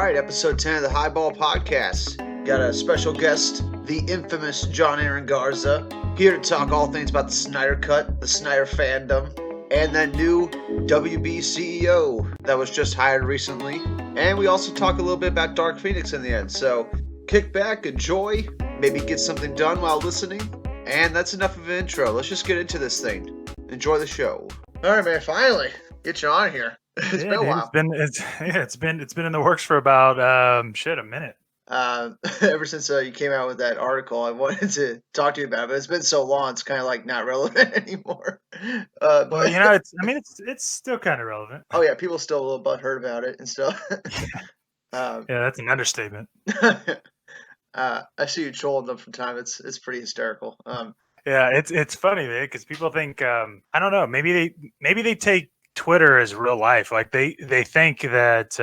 right, episode 10 of the Highball Podcast. Got a special guest, the infamous John Aaron Garza, here to talk all things about the Snyder Cut, the Snyder Fandom, and that new WB CEO that was just hired recently. And we also talk a little bit about Dark Phoenix in the end. So kick back, enjoy, maybe get something done while listening. And that's enough of an intro. Let's just get into this thing. Enjoy the show. All right, man. Finally, get you on here. It's been a while. It's been in the works for about a minute. Ever since you came out with that article, I wanted to talk to you about it, but it's been so long, it's kind of like not relevant anymore. Well, you know, it's still kind of relevant. Oh yeah, people still a little butthurt about it and stuff. Yeah, that's an understatement. I see you trolling them from time. It's pretty hysterical. Yeah, it's funny, man, because people think I don't know, maybe they take Twitter as real life. Like they think that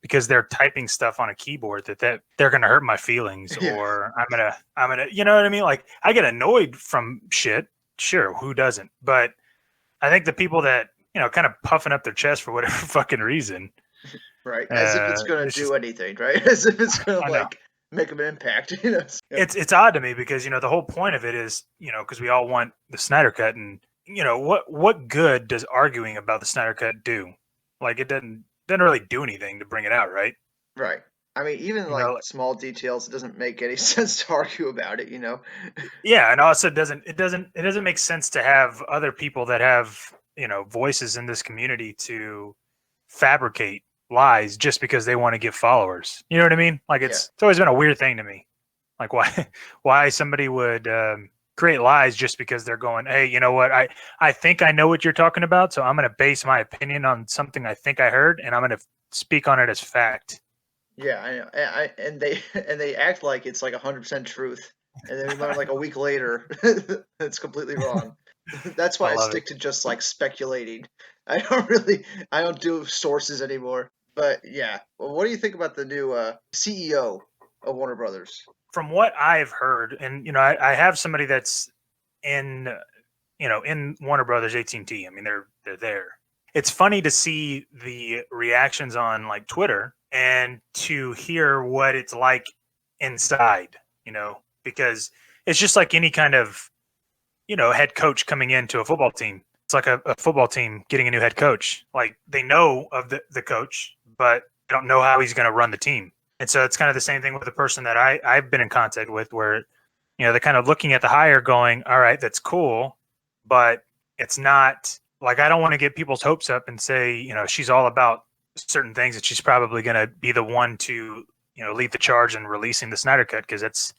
because they're typing stuff on a keyboard that they're gonna hurt my feelings, or I'm gonna you know what I mean? Like I get annoyed from shit. Sure, who doesn't? But I think the people that, you know, kind of puffing up their chest for whatever fucking reason. Right. As if it's gonna do anything, right? As if it's gonna like make an impact, you know. It's odd to me because, you know, the whole point of it is, you know, because we all want the Snyder Cut, and you know what good does arguing about the Snyder Cut do? Like it doesn't really do anything to bring it out, right? Right. I mean, even like small details, it doesn't make any sense to argue about it, you know. Yeah, and also it doesn't make sense to have other people that have, you know, voices in this community to fabricate lies just because they want to get followers. You know what I mean? Like it's always been a weird thing to me. Like why somebody would create lies just because they're going, hey, you know what? I think I know what you're talking about, so I'm going to base my opinion on something I think I heard, and I'm going to speak on it as fact. Yeah, I know. And they act like it's like 100% truth, and then we learn like a week later it's completely wrong. That's why I stick to just like speculating. I don't do sources anymore. But yeah, well, what do you think about the new CEO of Warner Brothers? From what I've heard, and you know, I have somebody that's in Warner Brothers AT&T. I mean, they're there. It's funny to see the reactions on like Twitter and to hear what it's like inside, you know, because it's just like any kind of, you know, head coach coming into a football team. It's like a football team getting a new head coach. Like they know of the coach, but they don't know how he's going to run the team. And so it's kind of the same thing with the person that I've been in contact with, where, you know, they're kind of looking at the hire going, all right, that's cool, but it's not like, I don't want to get people's hopes up and say, you know, she's all about certain things, that she's probably going to be the one to, you know, lead the charge in releasing the Snyder Cut, because it's,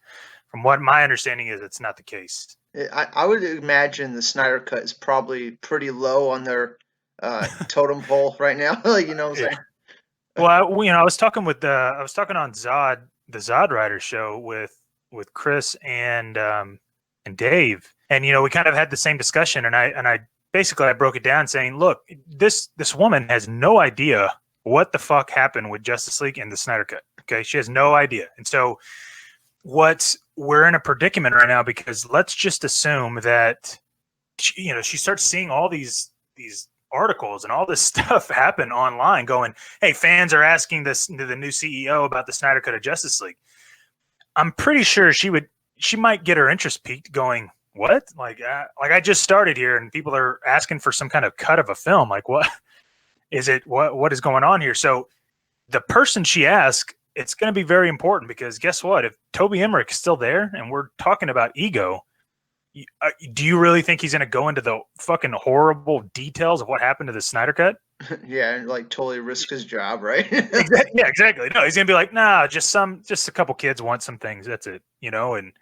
from what my understanding is, it's not the case. I would imagine the Snyder Cut is probably pretty low on their totem pole right now. Like, you know what I'm saying? Well, you know, I was talking on the Zod Rider show with Chris and Dave, and you know, we kind of had the same discussion, and I basically broke it down saying, look, this woman has no idea what the fuck happened with Justice League and the Snyder Cut. Okay, she has no idea, and so we're in a predicament right now, because let's just assume that she starts seeing all these articles and all this stuff happen online going, hey, fans are asking the new CEO about the Snyder Cut of Justice League. I'm pretty sure she might get her interest piqued going, what? Like I just started here and people are asking for some kind of cut of a film. Like, what is it? What is going on here? So the person she asked, it's going to be very important, because guess what? If Toby Emmerich is still there and we're talking about ego, do you really think he's going to go into the fucking horrible details of what happened to the Snyder Cut? Yeah, and like totally risk his job, right? Yeah, exactly. No, he's going to be like, nah, just a couple kids want some things. That's it, you know, and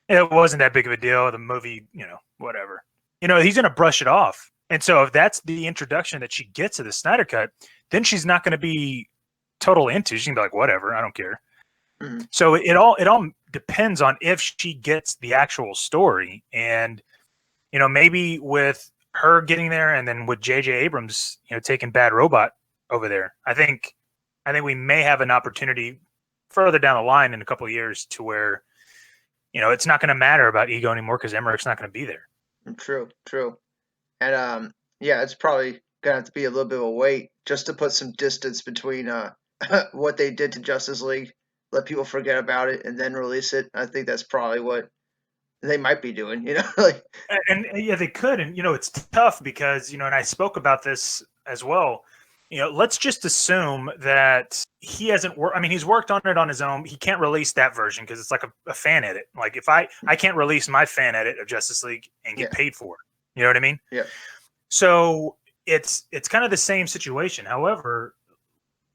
it wasn't that big of a deal. The movie, you know, whatever. You know, he's going to brush it off. And so if that's the introduction that she gets to the Snyder Cut, then she's not going to be totally into it. She can be like, whatever, I don't care. Mm-hmm. So it all depends on if she gets the actual story. And, you know, maybe with her getting there, and then with J.J. Abrams, you know, taking Bad Robot over there, I think we may have an opportunity further down the line in a couple of years to where, you know, it's not going to matter about ego anymore, because Emmerich's not going to be there. True. And yeah, it's probably gonna have to be a little bit of a wait just to put some distance between what they did to Justice League, let people forget about it, and then release it. I think that's probably what they might be doing. Like. And yeah, they could. And it's tough because and I spoke about this as well. Let's just assume that he hasn't worked. I mean, he's worked on it on his own. He can't release that version because it's like a fan edit. Like if I can't release my fan edit of Justice League and get paid for it. You know what I mean? Yeah. So it's kind of the same situation. However,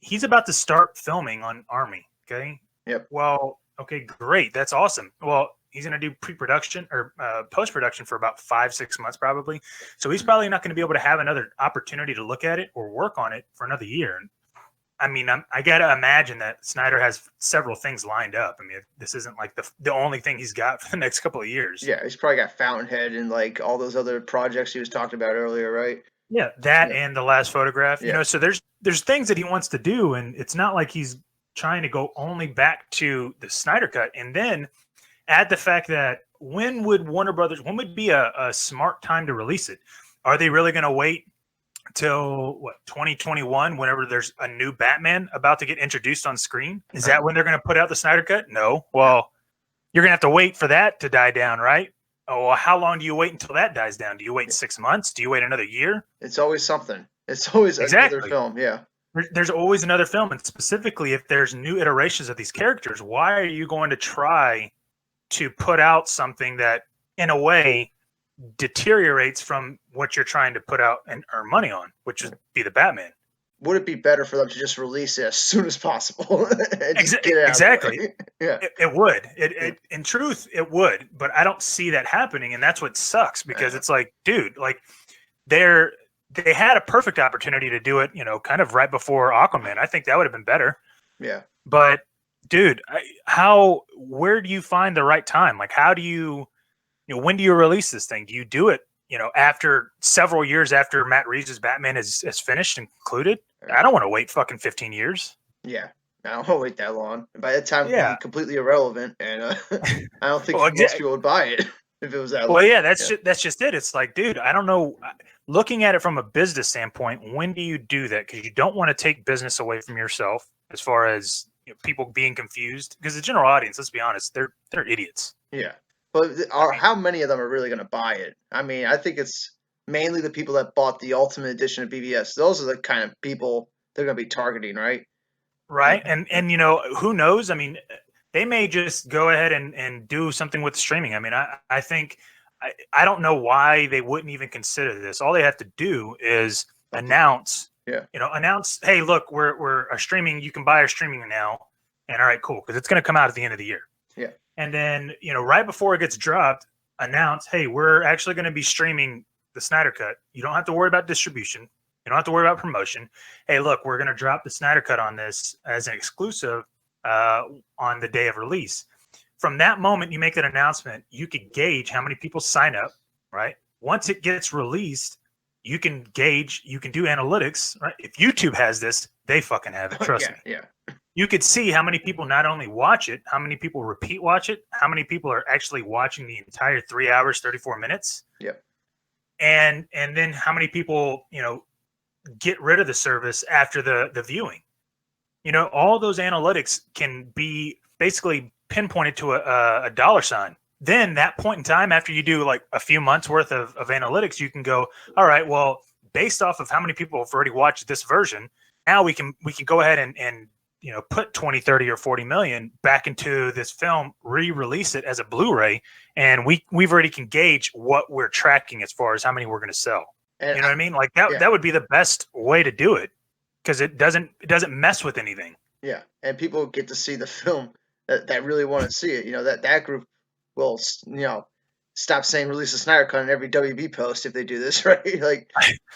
he's about to start filming on Army. Okay. Yep. Well, okay, great. That's awesome. Well, he's going to do pre-production or post-production for about 5-6 months probably. So he's probably not going to be able to have another opportunity to look at it or work on it for another year. I mean, I got to imagine that Snyder has several things lined up. I mean, this isn't like the only thing he's got for the next couple of years. Yeah, he's probably got Fountainhead and like all those other projects he was talking about earlier, right? Yeah, that and The Last Photograph. Yeah. So there's things that he wants to do, and it's not like he's trying to go only back to the Snyder Cut. And then add the fact that when would be a smart time to release it? Are they really going to wait till 2021, whenever there's a new Batman about to get introduced on screen? Is that when they're going to put out the Snyder Cut? No. Well, you're going to have to wait for that to die down, right? Oh, well, how long do you wait until that dies down? Do you wait 6 months? Do you wait another year? It's always something. It's always another film. Yeah. There's always another film. And specifically, if there's new iterations of these characters, why are you going to try to put out something that, in a way, deteriorates from what you're trying to put out and earn money on, which would be the Batman? Would it be better for them to just release it as soon as possible? Exactly. Yeah, it would. In truth, it would. But I don't see that happening, and that's what sucks because it's like, dude, like they had a perfect opportunity to do it, kind of right before Aquaman. I think that would have been better. Yeah. But dude, where do you find the right time? Like, how do you when do you release this thing? Do you do it, after several years after Matt Reeves' Batman is finished and concluded? I don't want to wait fucking 15 years. Yeah. I don't want to wait that long. By that time, it'd be completely irrelevant. And I don't think most people would buy it if it was that long. Well, yeah, that's just it. It's like, dude, I don't know. Looking at it from a business standpoint, when do you do that? Because you don't want to take business away from yourself as far as people being confused, because the general audience, let's be honest, they're idiots. Yeah, but how many of them are really going to buy it? I mean, I think it's mainly the people that bought the Ultimate Edition of BVS. Those are the kind of people they're going to be targeting, right? Right, and who knows? I mean, they may just go ahead and do something with streaming. I mean, I think I don't know why they wouldn't even consider this. All they have to do is announce. Yeah. Announce, hey, look, we're a streaming. You can buy our streaming now. And all right, cool, because it's going to come out at the end of the year. Yeah. And then, right before it gets dropped, announce, hey, we're actually going to be streaming the Snyder Cut. You don't have to worry about distribution. You don't have to worry about promotion. Hey, look, we're going to drop the Snyder Cut on this as an exclusive on the day of release. From that moment you make that announcement, you could gauge how many people sign up, right? Once it gets released, you can gauge, you can do analytics, right? If YouTube has this, they fucking have it. Trust me. Yeah. You could see how many people not only watch it, how many people repeat watch it, how many people are actually watching the entire 3 hours, 34 minutes. Yep. And then how many people, get rid of the service after the viewing. All those analytics can be basically pinpointed to a dollar sign. Then that point in time, after you do like a few months worth of analytics, you can go, all right, well, based off of how many people have already watched this version, now we can go ahead and put 20, 30 or 40 million back into this film, re-release it as a Blu-ray. And we've already can gauge what we're tracking as far as how many we're going to sell. And you know what I mean? Like that would be the best way to do it, because it doesn't mess with anything. Yeah. And people get to see the film that really want to see it. That group will, stop saying release a Snyder Cut on every WB post if they do this, right? Like,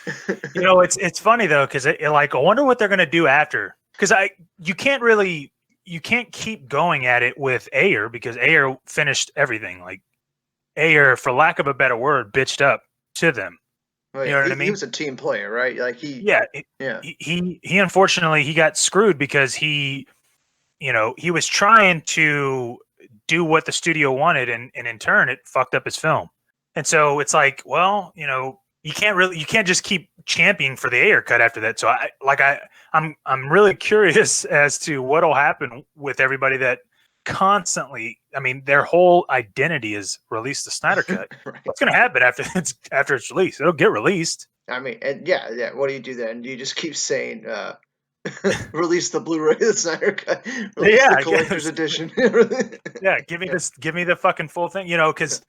it's funny though, because I wonder what they're going to do after, because you can't keep going at it with Ayer, because Ayer finished everything. Like Ayer, for lack of a better word, bitched up to them. Well, you know what I mean? He was a team player, right? Like he unfortunately he got screwed because he was trying to do what the studio wanted, and in turn it fucked up his film. And so it's like, well, you can't just keep championing for the Ayer cut after that. So I'm really curious as to what'll happen with everybody that constantly, I mean, their whole identity is release the Snyder Cut. Right. What's going to happen after it's released? It'll get released. I mean, and yeah. What do you do then? Do you just keep saying, release the Blu-ray of the Snyder Cut, release the collector's edition? Yeah, give me the fucking full thing. Because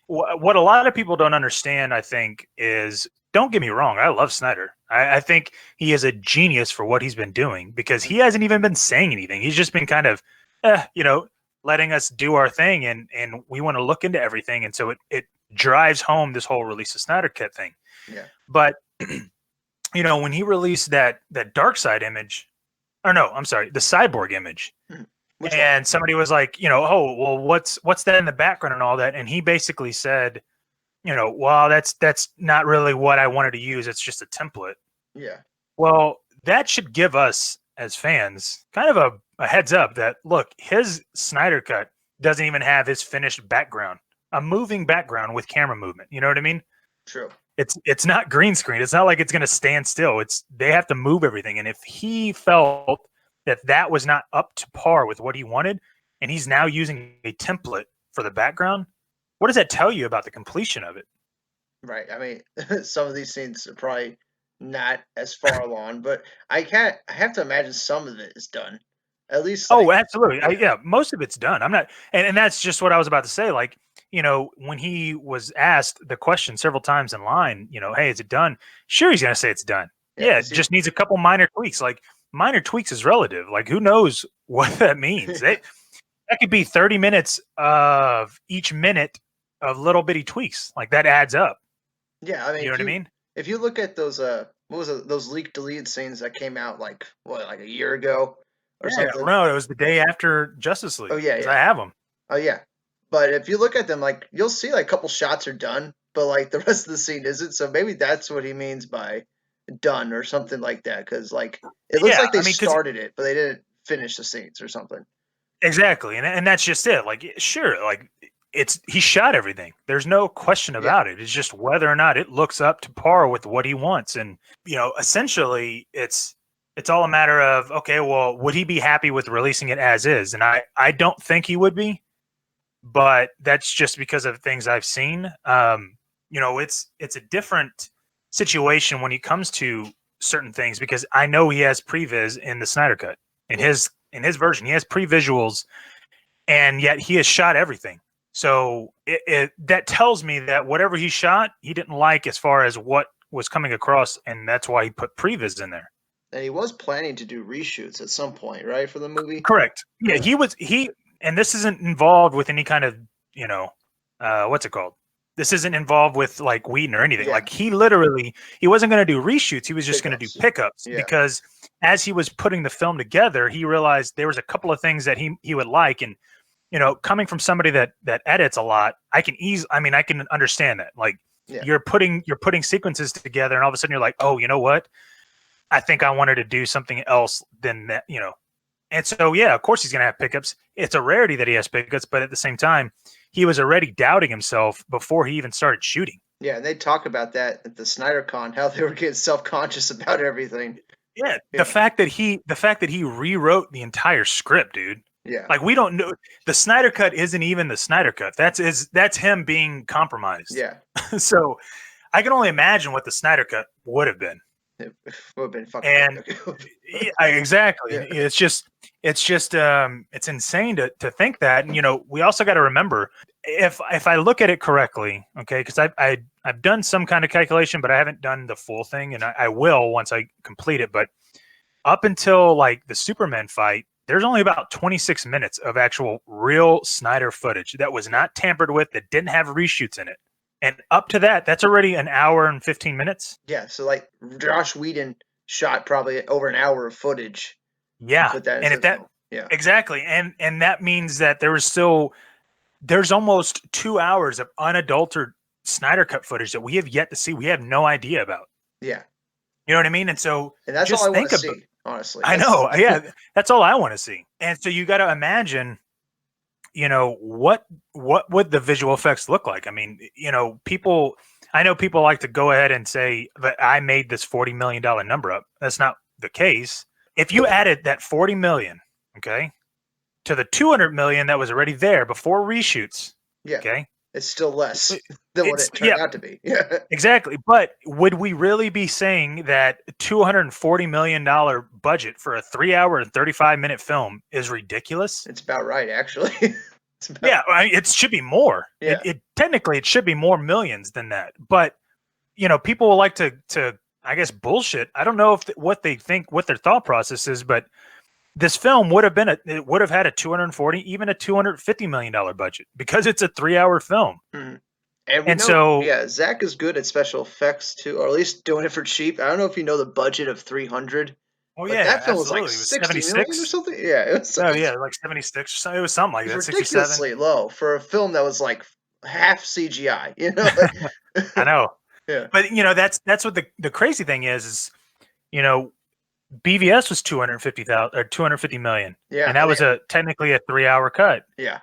what a lot of people don't understand, I think, is, don't get me wrong, I love Snyder. I think he is a genius for what he's been doing, because he hasn't even been saying anything. He's just been kind of, letting us do our thing, and we want to look into everything, and so it drives home this whole release of Snyder Cut thing. Yeah. But when he released that Darkseid image, or no, I'm sorry, the Cyborg image, and somebody was like, oh, well, what's that in the background and all that, and he basically said, well, that's not really what I wanted to use. It's just a template. Yeah. Well, that should give us as fans kind of a heads up that, look, his Snyder Cut doesn't even have his finished background, a moving background with camera movement. You know what I mean? True. It's not green screen. It's not like it's going to stand still. They have to move everything. And if he felt that was not up to par with what he wanted, and he's now using a template for the background, what does that tell you about the completion of it? Right. I mean, some of these scenes are probably not as far along, but I have to imagine some of it is done. At least. Oh, absolutely. Yeah, most of it's done. I'm not, and that's just what I was about to say. Like, when he was asked the question several times in line, hey, is it done? Sure, he's going to say it's done. Yeah, it just needs a couple minor tweaks. Like, minor tweaks is relative. Like, who knows what that means? That could be 30 minutes of each minute of little bitty tweaks. Like, that adds up. Yeah, I mean, you know what I mean? If you look at those, those leaked deleted scenes that came out like a year ago or something? No, it was the day after Justice League. Oh yeah. I have them. Oh yeah. But if you look at them, like, you'll see like a couple shots are done, but like the rest of the scene isn't. So maybe that's what he means by done or something like that. Because like it looks like they started it, but they didn't finish the scenes or something. Exactly, and that's just it. Like, sure, like he shot everything. There's no question about it. It's just whether or not it looks up to par with what he wants, and essentially, it's all a matter of, okay, well, would he be happy with releasing it as is? And I don't think he would be. But that's just because of things I've seen. It's a different situation when it comes to certain things, because I know he has previs in the Snyder Cut. In his version, he has pre-visuals, and yet he has shot everything. So that tells me that whatever he shot, he didn't like as far as what was coming across, and that's why he put previs in there. And he was planning to do reshoots at some point, right, for the movie? Correct. Yeah, he. And this isn't involved with any kind of, what's it called? This isn't involved with like Whedon or anything. Yeah. Like he wasn't going to do reshoots. He was just going to do pickups because as he was putting the film together, he realized there was a couple of things that he would like. And, coming from somebody that edits a lot, I can understand that. Like you're putting sequences together and all of a sudden you're like, oh, you know what? I think I wanted to do something else than that, And so, of course he's going to have pickups. It's a rarity that he has pickups, but at the same time, he was already doubting himself before he even started shooting. Yeah, and they talk about that at the Snyder Con, how they were getting self-conscious about everything. Yeah, the fact that he rewrote the entire script, dude. Yeah. Like, we don't know. The Snyder Cut isn't even the Snyder Cut. That's him being compromised. Yeah. So I can only imagine what the Snyder Cut would have been. It would have been fucking. And exactly, yeah. It's just it's insane to think that. And we also got to remember, if I look at it correctly, okay, because I've done some kind of calculation, but I haven't done the full thing, and I will once I complete it. But up until like the Superman fight, there's only about 26 minutes of actual real Snyder footage that was not tampered with, that didn't have reshoots in it. And up to that, that's already an hour and 15 minutes. Yeah, so like Josh Whedon shot probably over an hour of footage. Yeah, exactly, and that means that there's almost 2 hours of unadulterated Snyder Cut footage that we have yet to see. We have no idea about. Yeah, you know what I mean. And so, that's all I want to see. Honestly, I know. Yeah, that's all I want to see. And so you got to imagine. What would the visual effects look like? I mean, people I know people like to go ahead and say that I made this $40 million number up. That's not the case. If you added that 40 million, okay, to the 200 million that was already there before reshoots, okay, it's still less than what it turned out to be. Yeah, exactly. But would we really be saying that $240 million budget for a 3-hour and 35-minute film is ridiculous? It's about right, actually. It should be more. Yeah. It technically it should be more millions than that. But people will like to I guess bullshit. I don't know what they think, what their thought process is, but this film would have had a 240, even a $250 million budget because it's a 3-hour film. Mm-hmm. And so Zach is good at special effects too, or at least doing it for cheap. I don't know if you know the budget of 300. Oh yeah, that film absolutely. was like 60 million or something. Yeah, it was. Like 76 or something. It was something like that. Ridiculously low for a film that was like half CGI. I know. Yeah, but that's what the crazy thing is BVS was 250,000 or 250 million. Yeah, and that was technically a 3-hour cut. Yeah,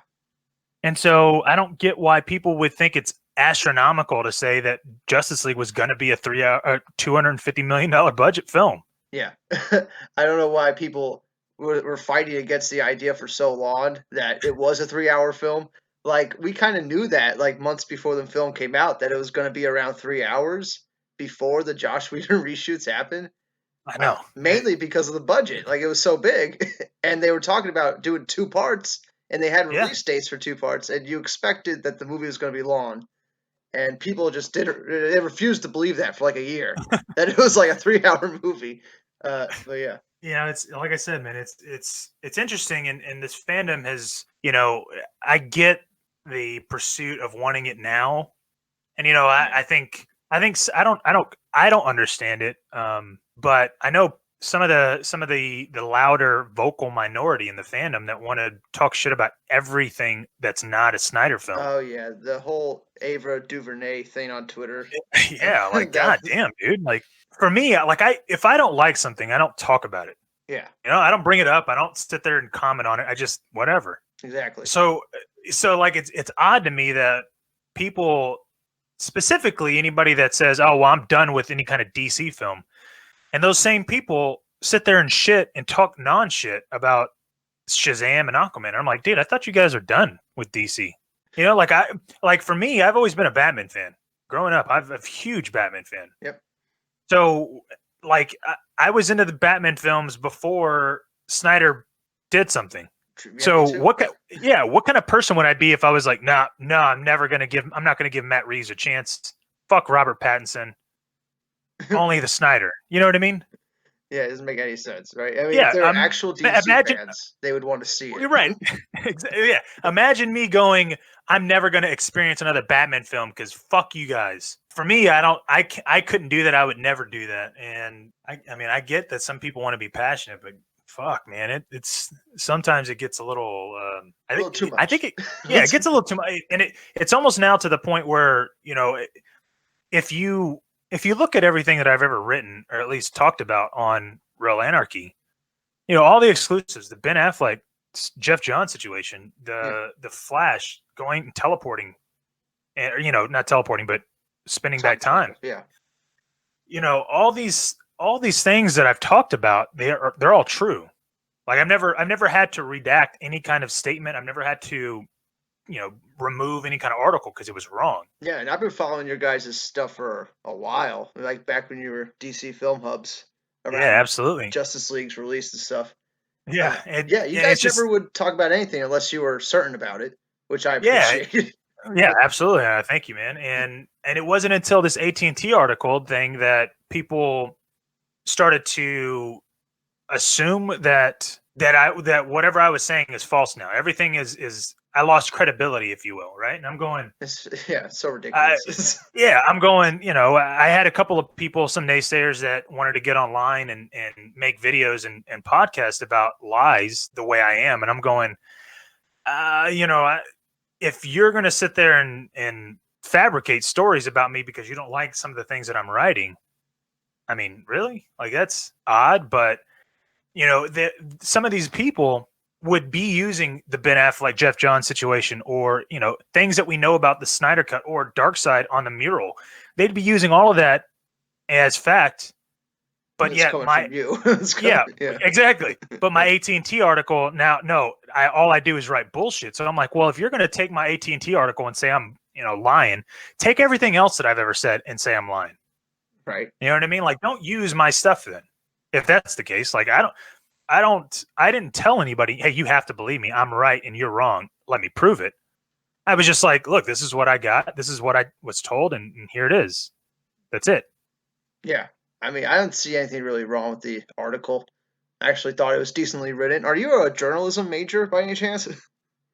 and so I don't get why people would think it's astronomical to say that Justice League was going to be a $250 million budget film. Yeah, I don't know why people were fighting against the idea for so long that it was a 3-hour film. Like, we kind of knew that, like, months before the film came out, that it was going to be around 3 hours before the Joss Whedon reshoots happened. I know. Mainly because of the budget. Like, it was so big, and they were talking about doing 2 parts, and they had release dates for 2 parts, and you expected that the movie was going to be long. And people just they refused to believe that for like a year, that it was like a 3-hour movie. But yeah. It's like I said, man, it's interesting, and this fandom has, I get the pursuit of wanting it now, and I don't understand it, but I know some of the louder vocal minority in the fandom that want to talk shit about everything that's not a Snyder film. Oh yeah, the whole Ava DuVernay thing on Twitter. Yeah, like goddamn, dude. Like, for me, if I don't like something, I don't talk about it. Yeah. I don't bring it up. I don't sit there and comment on it. I just whatever. Exactly. So like it's odd to me that people, specifically anybody that says, "Oh, well, I'm done with any kind of DC film," and those same people sit there and shit and talk non-shit about Shazam and Aquaman. And I'm like, dude, I thought you guys are done with DC. For me, I've always been a Batman fan. Growing up, I'm a huge Batman fan. Yep. So, like, I was into the Batman films before Snyder did something. So what kind of person would I be if I was like, no, I'm not going to give Matt Reeves a chance. Fuck Robert Pattinson. Only the Snyder. You know what I mean? Yeah, it doesn't make any sense, right? I mean, if they're actual DC fans, they would want to see it. You're right. Yeah. Imagine me going, I'm never going to experience another Batman film because fuck you guys. For me, I couldn't do that. I would never do that. And I get that some people want to be passionate, but fuck, man, it's sometimes it gets a little. Too much. I think it gets a little too much, and it's almost now to the point where if you look at everything that I've ever written or at least talked about on Real Anarchy, all the exclusives, the Ben Affleck, Jeff Johns situation, the Flash going and teleporting, and not teleporting, but spinning back time. Yeah. All these things that I've talked about, they're all true. Like, I've never had to redact any kind of statement. I've never had to, remove any kind of article because it was wrong. Yeah, and I've been following your guys' stuff for a while, like back when you were DC Film Hubs. Yeah, absolutely. Justice League's released and stuff. Yeah, you guys never would talk about anything unless you were certain about it, which I appreciate. Yeah, absolutely. Thank you, man. And it wasn't until this AT&T article thing that people started to assume that whatever I was saying is false now. Everything is I lost credibility, if you will, right? And I'm going, it's so ridiculous. I'm going, I had a couple of people, some naysayers that wanted to get online and make videos and podcasts about lies the way I am. And I'm going, if you're going to sit there and fabricate stories about me because you don't like some of the things that I'm writing, I mean, really? Like, that's odd. But, some of these people would be using the Ben Affleck, Jeff Johns situation, or, things that we know about the Snyder Cut or Darkseid on the mural. they'd be using all of that as fact. But it's yet coming my from you. yeah, exactly. But my AT&T article now, no, all I do is write bullshit. So I'm like, well, if you're going to take my AT&T article and say I'm, lying, take everything else that I've ever said and say I'm lying. Right. You know what I mean? Like, don't use my stuff then. If that's the case, like, I didn't tell anybody, hey, you have to believe me. I'm right and you're wrong. Let me prove it. I was just like, look, this is what I got. This is what I was told. And here it is. That's it. Yeah. I mean, I don't see anything really wrong with the article. I actually thought it was decently written. Are you a journalism major by any chance?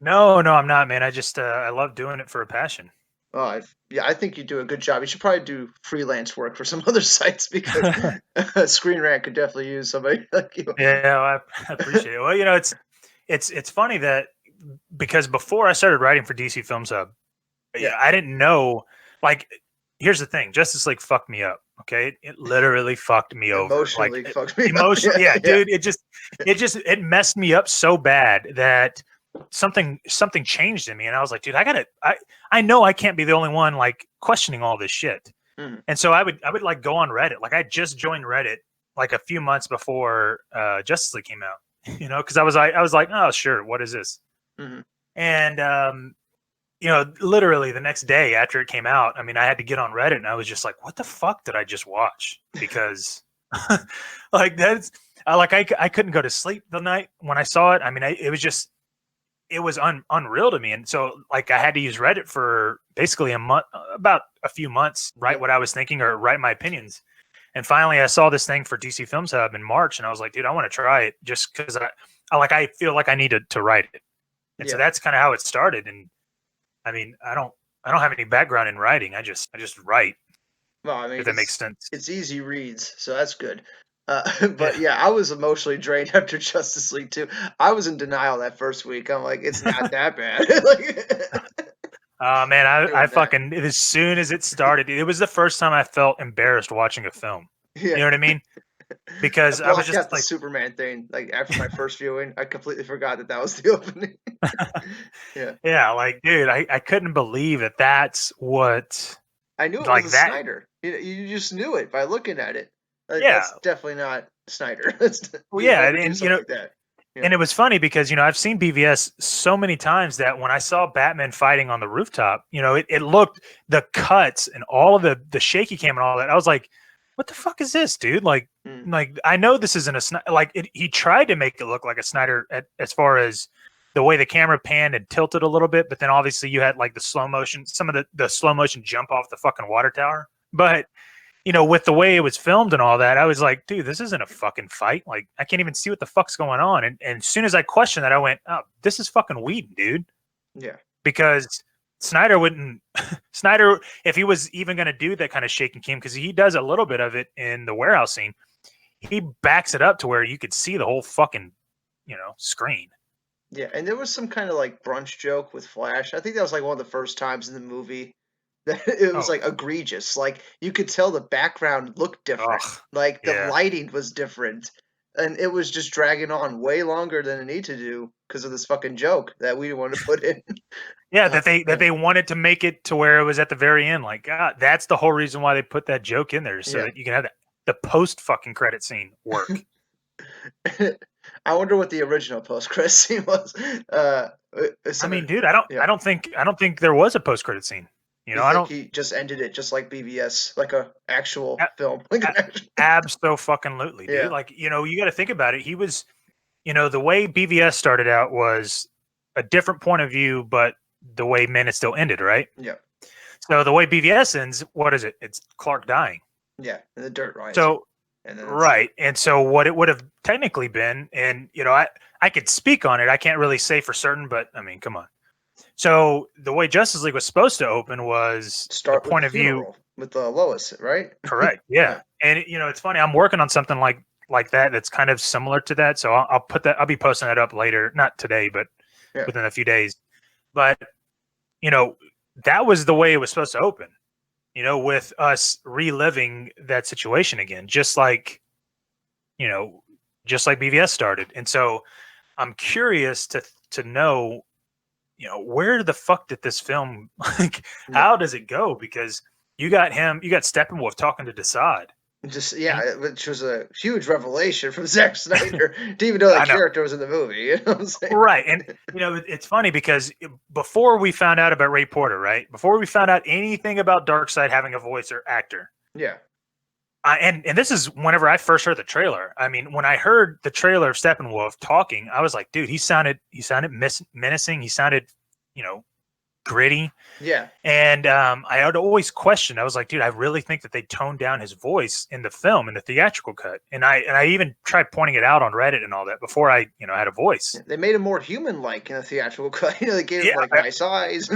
No, I'm not, man. I just, I love doing it for a passion. Oh, I think you do a good job. You should probably do freelance work for some other sites because Screen Rant could definitely use somebody like you. Yeah, I appreciate it. Well, it's funny that because before I started writing for DC Films Hub, I didn't know. Like, here's the thing: Justice League fucked me up. Okay, it literally fucked me over. Emotionally Like, fucked me emotionally, up. dude. It messed me up so bad that something changed in me, and I was like, dude, I know I can't be the only one like questioning all this shit. And so I would like go on Reddit. Like, I just joined Reddit like a few months before Justice League came out, because I was like, oh sure, what is this? And literally the next day after it came out, I mean, I had to get on Reddit and I was just like, what the fuck did I just watch? Because like I couldn't go to sleep the night when I saw it. I mean, it was unreal to me. And so like I had to use Reddit for basically about a few months, write what I was thinking or write my opinions. And finally I saw this thing for DC Films Hub in March and I was like, dude, I want to try it just because I feel like I needed to write it. And so that's kind of how it started. And I mean, I don't have any background in writing. I just write. Well, I mean, if that makes sense. It's easy reads, so that's good. But yeah, I was emotionally drained after Justice League 2. I was in denial that first week. I'm like, it's not that bad. Oh man, I fucking, as soon as it started, it was the first time I felt embarrassed watching a film. You know what I mean? Because I was just the like Superman thing. Like after my first viewing, I completely forgot that was the opening. Yeah, like dude, I couldn't believe it. That's what I knew it like was that. Snyder. You just knew it by looking at it. Like, that's definitely not Snyder. Well, and like that. And it was funny because I've seen BVS so many times that when I saw Batman fighting on the rooftop, it looked, the cuts and all of the shaky cam and all that. I was like, what the fuck is this, dude? Like I know this isn't a Snyder. Like he tried to make it look like a Snyder as far as the way the camera panned and tilted a little bit, but then obviously you had like the slow motion, some of the slow motion jump off the fucking water tower. But with the way it was filmed and all that, I was like, dude, this isn't a fucking fight. Like, I can't even see what the fuck's going on. And as soon as I questioned that, I went, oh, this is fucking Whedon, dude. Yeah. Because Snyder, if he was even going to do that kind of shaking cam, because he does a little bit of it in the warehouse scene, he backs it up to where you could see the whole fucking, screen. Yeah. And there was some kind of like brunch joke with Flash. I think that was like one of the first times in the movie it was like egregious. Like you could tell the background looked different. Like the lighting was different. And it was just dragging on way longer than it needed to do because of this fucking joke that we wanted to put in. That they wanted to make it to where it was at the very end. Like, God, that's the whole reason why they put that joke in there, so that you can have the post fucking credit scene work. I wonder what the original post credit scene was. I mean, dude, I don't think there was a post credit scene. I don't. He just ended it just like BVS, like a actual film. Abso-fucking-lutely, dude. Yeah. Like, you got to think about it. He was, the way BVS started out was a different point of view, but the way Men of Steel ended, right? Yeah. So the way BVS ends, what is it? It's Clark dying. Yeah, and the dirt riots. So, right. And so what it would have technically been, and, I could speak on it. I can't really say for certain, but, I mean, come on. So the way Justice League was supposed to open was start the point of view with Lois, right? Correct. Yeah. And it's funny. I'm working on something like that. That's kind of similar to that. So I'll put that. I'll be posting that up later, not today, but within a few days. But that was the way it was supposed to open. With us reliving that situation again, just like BVS started. And so I'm curious to know. Where the fuck did this film, how does it go? Because, You got Steppenwolf talking to Desaad. Which was a huge revelation from Zack Snyder. Didn't even know that character was in the movie. You know what I'm saying? Right. And, it's funny because before we found out about Ray Porter, right? Before we found out anything about Darkseid having a voice or actor. Yeah. And this is whenever I first heard the trailer. I mean, when I heard the trailer of Steppenwolf talking, I was like, dude, he sounded menacing. He sounded, gritty. Yeah. And I had always questioned. I was like, dude, I really think that they toned down his voice in the film, in the theatrical cut. And I even tried pointing it out on Reddit and all that before I, had a voice. They made him more human-like in the theatrical cut. They gave him nice eyes.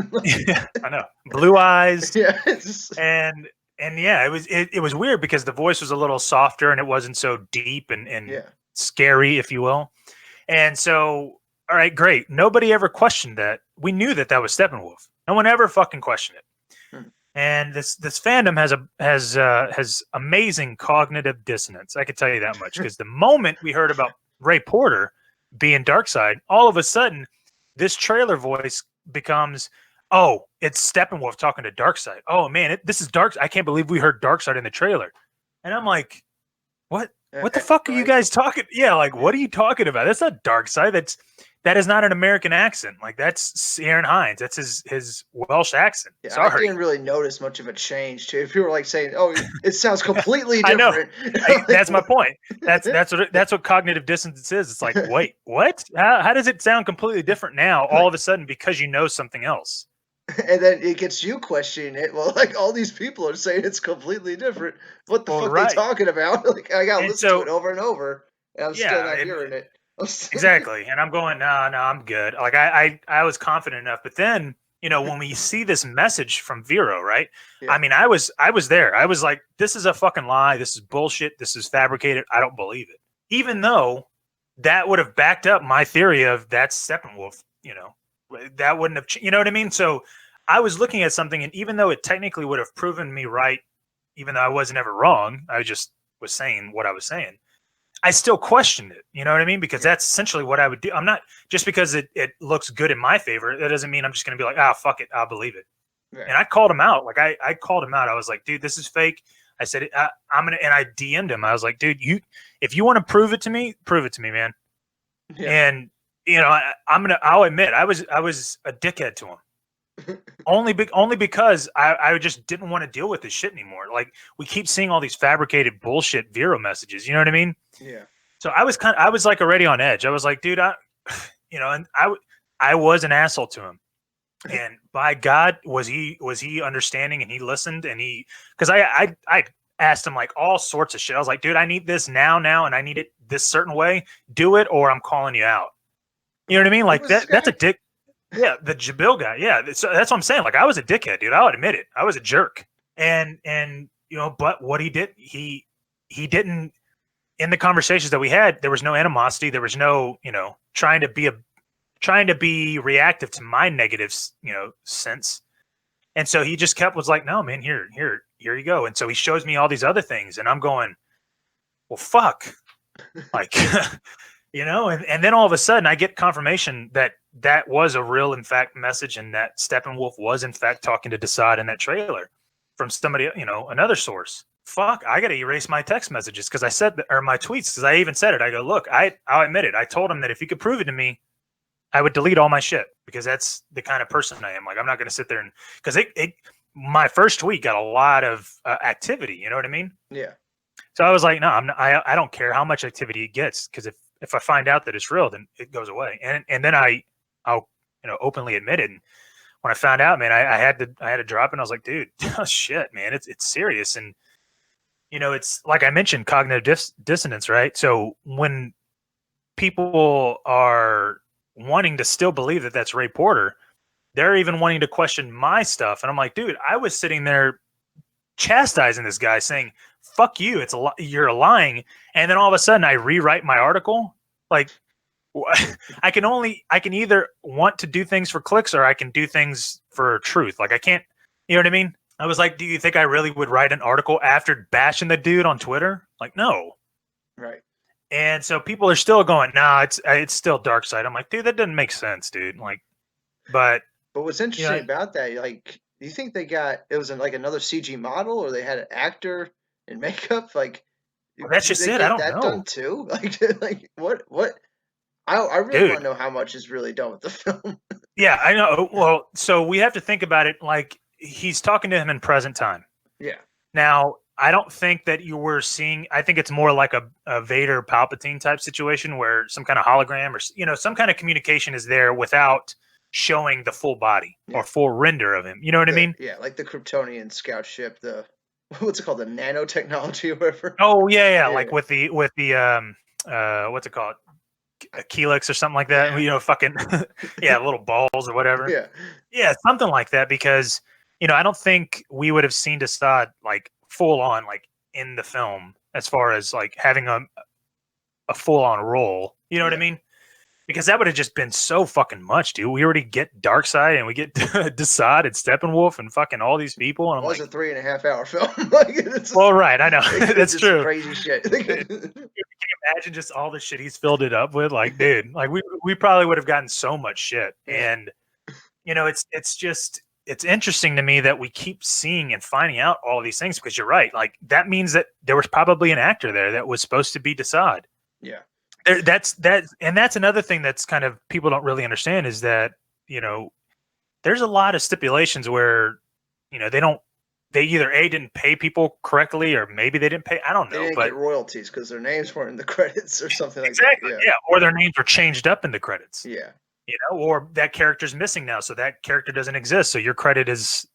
Yeah, I know, blue eyes. Yeah. And yeah, it was weird because the voice was a little softer and it wasn't so deep and scary, if you will. And so, all right, great. Nobody ever questioned that. We knew that was Steppenwolf. No one ever fucking questioned it. And this fandom has amazing cognitive dissonance. I can tell you that much because the moment we heard about Ray Porter being Darkseid, all of a sudden this trailer voice becomes, oh, it's Steppenwolf talking to Darkseid. Oh man, this is Dark. I can't believe we heard Darkseid in the trailer. And I'm like, what? What the fuck are you guys talking? Yeah, like what are you talking about? That's not Darkseid. That is not an American accent. Like that's Aaron Hines. That's his Welsh accent. Yeah, sorry. I didn't really notice much of a change too. If you were like saying, "Oh, it sounds completely different," I know. That's my point. That's what cognitive dissonance is. It's like, wait, what? How does it sound completely different now? All of a sudden, because you know something else. And then it gets you questioning it. Well, like all these people are saying it's completely different. What the fuck are they talking about? Like I gotta listen to it over and over, and I'm still not hearing it. Exactly. And I'm going, no, I'm good. Like I was confident enough. But then, when we see this message from Vero, right? Yeah. I mean, I was there. I was like, this is a fucking lie. This is bullshit. This is fabricated. I don't believe it. Even though that would have backed up my theory of that's Steppenwolf, that wouldn't have, you know what I mean? So I was looking at something, and even though it technically would have proven me right, even though I wasn't ever wrong, I just was saying what I was saying. I still questioned it, you know what I mean? Because that's essentially what I would do. I'm not, just because it looks good in my favor, that doesn't mean I'm just going to be like, fuck it, I'll believe it. Right. And I called him out. Like I called him out. I was like, dude, this is fake. I said, and I DM'd him. I was like, dude, if you want to prove it to me, man. Yeah. And I'll admit, I was a dickhead to him. only because I just didn't want to deal with this shit anymore. Like we keep seeing all these fabricated bullshit Vero messages. You know what I mean? Yeah. So I was like already on edge. I was like, dude, and I was an asshole to him. And by God, was he understanding, and he listened, and because I asked him like all sorts of shit. I was like, dude, I need this now, and I need it this certain way. Do it, or I'm calling you out. You know what I mean? Like that's a dick. Yeah, the Jabil guy. Yeah, that's what I'm saying. Like I was a dickhead, dude. I'll admit it. I was a jerk. And but what he did, he didn't. In the conversations that we had, there was no animosity. There was no, trying to be reactive to my negative, sense. And so he just was like, no, man, here you go. And so he shows me all these other things, and I'm going, well, fuck, like, and then all of a sudden I get confirmation that was a real, in fact, message, and that Steppenwolf was in fact talking to Desaad in that trailer from somebody, another source. Fuck, I got to erase my text messages because I said, or my tweets, because I even said it. I go, look, I'll admit it. I told him that if he could prove it to me, I would delete all my shit, because that's the kind of person I am. Like, I'm not going to sit there and, because my first tweet got a lot of activity. You know what I mean? Yeah. So I was like, no, I don't care how much activity it gets, because if I find out that it's real, then it goes away. And then I'll openly admit it. And when I found out, man, I had to drop it. And I was like, dude, oh, shit, man, it's serious. And it's like I mentioned, cognitive dissonance, right? So when people are wanting to still believe that that's Ray Porter, they're even wanting to question my stuff. And I'm like, dude, I was sitting there chastising this guy, saying, fuck you, you're lying. And then all of a sudden I rewrite my article. Like, I can either want to do things for clicks, or I can do things for truth. Like I can't, you know what I mean? I was like, do you think I really would write an article after bashing the dude on Twitter? Like, no. Right. And so people are still going, nah, it's still Darkseid. I'm like, dude, that doesn't make sense, dude. Like, but what's interesting about that, like, Do you think they got it was like another CG model, or they had an actor in makeup? Like, That's did just they it. I get don't that done know, too? Like what? I really want dude. to know how much is really done with the film. Yeah, I know. Well, so we have to think about it like he's talking to him in present time. Yeah. Now, I don't think that you were seeing. I think it's more like a Vader Palpatine type situation where some kind of hologram or some kind of communication is there without showing the full body or full render of him. You know what I mean? Yeah, like the Kryptonian scout ship, the what's it called, the nanotechnology or whatever. Oh yeah. Like with the what's it called? A Helix or something like that. Yeah. Fucking little balls or whatever. Yeah. Something like that because I don't think we would have seen Desaad like full on like in the film as far as like having a full on role. You know what I mean? Because that would have just been so fucking much, dude. We already get Darkseid and we get Desaad and Steppenwolf and fucking all these people. And I'm was like, a 3.5 hour film. Like, well, right, I know that's just true. Crazy shit. Can you imagine just all the shit he's filled it up with? Like, dude, like we probably would have gotten so much shit. And it's interesting to me that we keep seeing and finding out all these things because you're right. Like that means that there was probably an actor there that was supposed to be Desaad. Yeah. That's another thing that's kind of people don't really understand is that there's a lot of stipulations where they either didn't pay people correctly or maybe they didn't pay. I don't know. They didn't get royalties because their names weren't in the credits or something like that. Exactly. Yeah, or their names were changed up in the credits. Yeah. Or that character's missing now, so that character doesn't exist. So your credit is,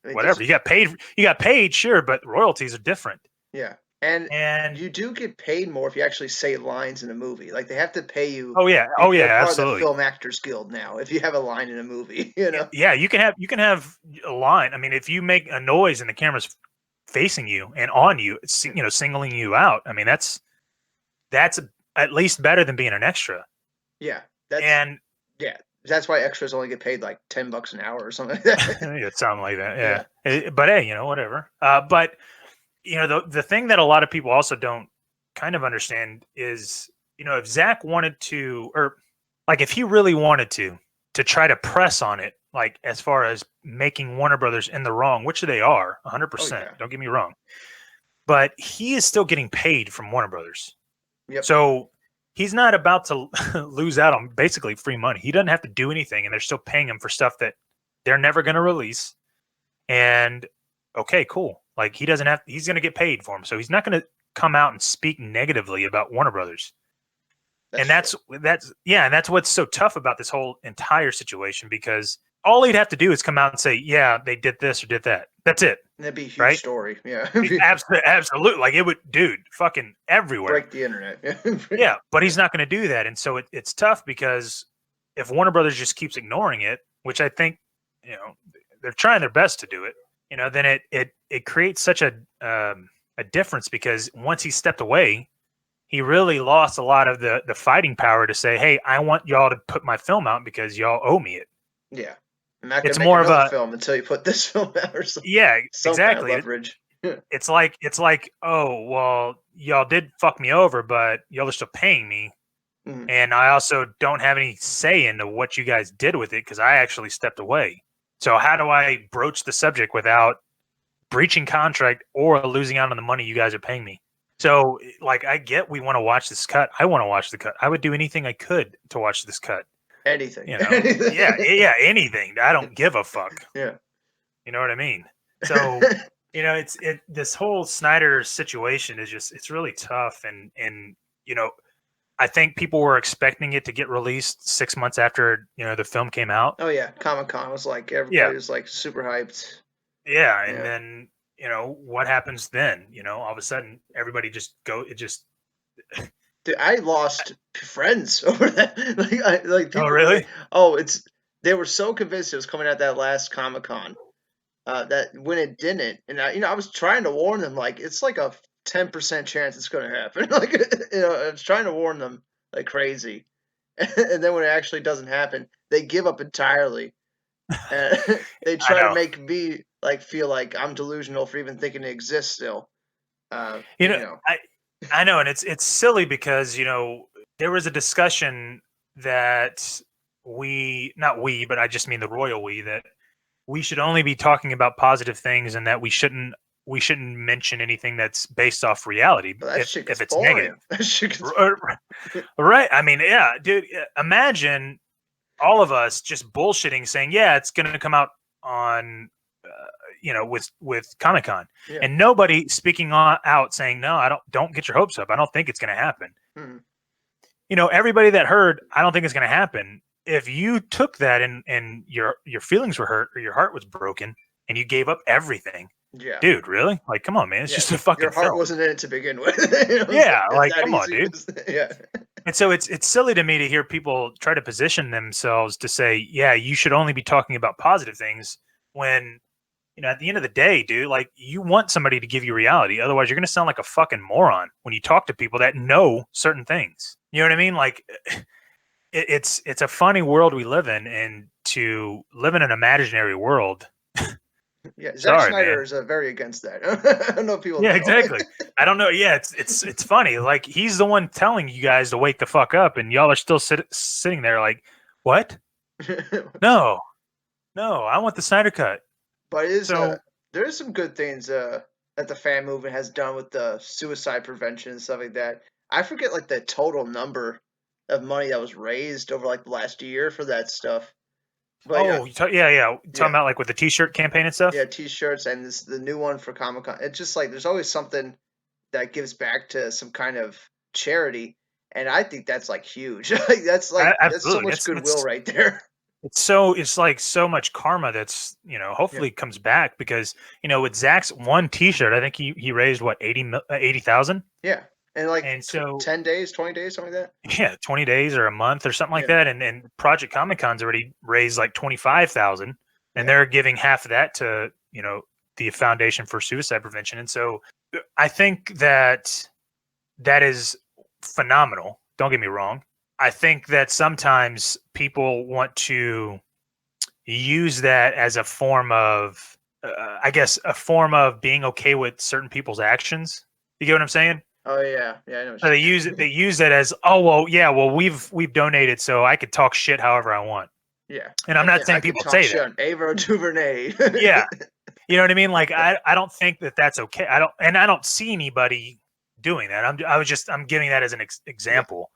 whatever. You got paid, sure, but royalties are different. Yeah. And you do get paid more if you actually say lines in a movie. Like they have to pay you. Oh yeah, absolutely. Of the Film Actors Guild now, if you have a line in a movie, Yeah, you can have a line. I mean, if you make a noise and the camera's facing you and on you, singling you out. I mean, that's at least better than being an extra. Yeah, that's why extras only get paid like $10 an hour or something like that. It's something like that. Yeah. But hey, whatever. But the thing that a lot of people also don't kind of understand is, if Zach wanted to, or like if he really wanted to try to press on it, like as far as making Warner Brothers in the wrong, which they are 100%. Don't get me wrong, but he is still getting paid from Warner Brothers. Yep. So he's not about to lose out on basically free money. He doesn't have to do anything, and they're still paying him for stuff that they're never going to release. And okay, cool. Like he's going to get paid for him. So he's not going to come out and speak negatively about Warner Brothers. That's what's so tough about this whole entire situation, because all he'd have to do is come out and say, yeah, they did this or did that. That's it. And that'd be a huge story. Yeah. Absolutely. Like it would, dude, fucking everywhere. Break the internet. Yeah. But he's not going to do that. And so it's tough because if Warner Brothers just keeps ignoring it, which I think, they're trying their best to do it, then it creates such a difference, because once he stepped away, he really lost a lot of the fighting power to say, hey, I want y'all to put my film out because y'all owe me it. Yeah. I'm not it's make more of a film until you put this film out or something. Yeah, exactly. Kind of leverage. It's like, oh, well, y'all did fuck me over, but y'all are still paying me. Mm-hmm. And I also don't have any say into what you guys did with it because I actually stepped away. So how do I broach the subject without breaching contract or losing out on the money you guys are paying me? So, like, I get we want to watch this cut. I want to watch the cut. I would do anything I could to watch this cut. Anything. Anything. Yeah, anything. I don't give a fuck. Yeah. You know what I mean? So, this whole Snyder situation is it's really tough. And I think people were expecting it to get released 6 months after, the film came out. Oh, yeah. Comic-Con was like, everybody was like super hyped. Yeah. And then, what happens then? All of a sudden, everybody just Dude, I lost friends over that. People oh, really? They were so convinced it was coming at that last Comic-Con that when it didn't, and I was trying to warn them, like, it's like a 10% chance it's going to happen. Like, I was trying to warn them like crazy. And then when it actually doesn't happen, they give up entirely. They try to make me feel like I'm delusional for even thinking it exists still. I know, and it's silly because there was a discussion that but I just mean the royal we, that we should only be talking about positive things, and that we shouldn't mention anything that's based off reality But that shit gets if it's boring. negative. That shit gets Right. I mean, yeah, dude. Imagine all of us just bullshitting, saying, "Yeah, it's going to come out on, with Comic-Con," and nobody speaking out saying, "No, don't get your hopes up. I don't think it's going to happen." Mhm. Everybody that heard, "I don't think it's going to happen." If you took that and your feelings were hurt or your heart was broken and you gave up everything, dude, really? Like, come on, man, it's just a fucking your heart film. wasn't in it to begin with. Yeah, like, come on, dude. Yeah. And so it's silly to me to hear people try to position themselves to say, yeah, you should only be talking about positive things, when, at the end of the day, dude, like, you want somebody to give you reality. Otherwise, you're going to sound like a fucking moron when you talk to people that know certain things. You know what I mean? Like, it's a funny world we live in, and to live in an imaginary world. Yeah, Zack Sorry, Snyder man. is very against that. I don't know if people Yeah, know. exactly. I don't know. Yeah, it's funny. Like, he's the one telling you guys to wake the fuck up, and y'all are still sitting there like, what? No, I want the Snyder Cut. But it is, So there is some good things that the fan movement has done with the suicide prevention and stuff like that. I forget like the total number of money that was raised over like the last year for that stuff. But yeah. Talking about like with the T-shirt campaign and stuff. yeah, T-shirts and the new one for Comic-Con. It's just like there's always something that gives back to some kind of charity, and I think that's like huge. That's so much goodwill right there. It's like so much karma that's hopefully comes back, because with Zach's one T-shirt, I think he raised what 80,000. Yeah, and like so 10 days, 20 days, something like that. Yeah, 20 days or a month or something like that, and Project Comic-Con's already raised like 25,000, and they're giving half of that to the Foundation for Suicide Prevention, and so I think that is phenomenal. Don't get me wrong. I think that sometimes people want to use that as a form of, a form of being okay with certain people's actions. You get what I'm saying? Oh yeah, I know. So they use it as, we've donated, so I could talk shit however I want. Yeah, and I'm not saying people say that. Ava DuVernay. Yeah, you know what I mean. Like I don't think that that's okay. I don't see anybody doing that. I'm giving that as an example.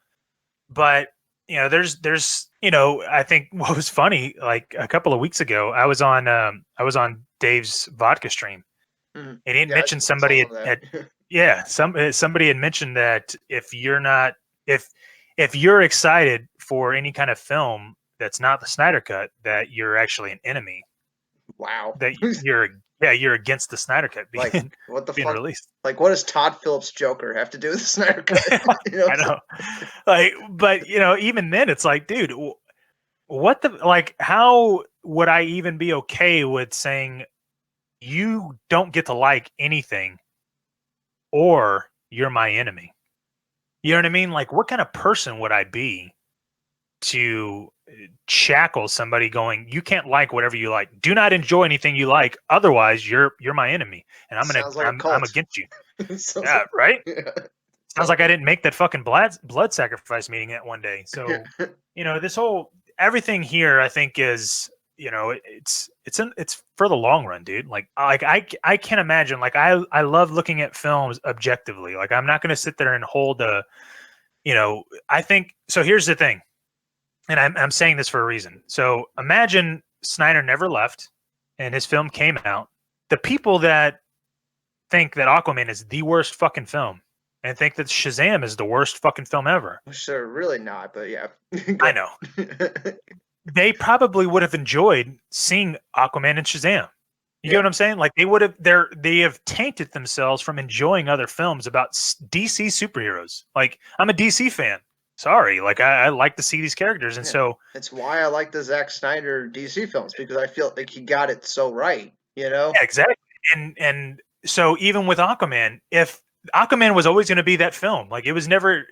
But there's I think what was funny, like a couple of weeks ago, I was on Dave's vodka stream, and he had mentioned somebody somebody had mentioned that if you're excited for any kind of film that's not the Snyder Cut, that you're actually an enemy. Wow. That you're against the Snyder Cut being, like, what the being fuck? released. Like, what does Todd Phillips' Joker have to do with the Snyder Cut? I know. Like, but even then, it's like, dude, what the, like, how would I even be okay with saying you don't get to like anything, or you're my enemy? You know what I mean? Like, what kind of person would I be to shackle somebody going, you can't like whatever you like, do not enjoy anything you like, otherwise you're my enemy, and I'm against you. Yeah, right. Sounds like I didn't make that fucking blood sacrifice meeting that one day. So this whole everything here, I think, is it's for the long run, dude. Like I can't imagine, like I love looking at films objectively. Like, I'm not going to sit there and hold I think so. Here's the thing. And I'm saying this for a reason. So imagine Snyder never left and his film came out. The people that think that Aquaman is the worst fucking film and think that Shazam is the worst fucking film ever. Which they're really not, but yeah. I know. They probably would have enjoyed seeing Aquaman and Shazam. You get what I'm saying? Like, they have tainted themselves from enjoying other films about DC superheroes. Like, I'm a DC fan. Sorry, like I like to see these characters, and so it's why I like the Zack Snyder DC films, because I feel like he got it so right, Yeah, exactly. And so even with Aquaman, if Aquaman was always going to be that film, like it was never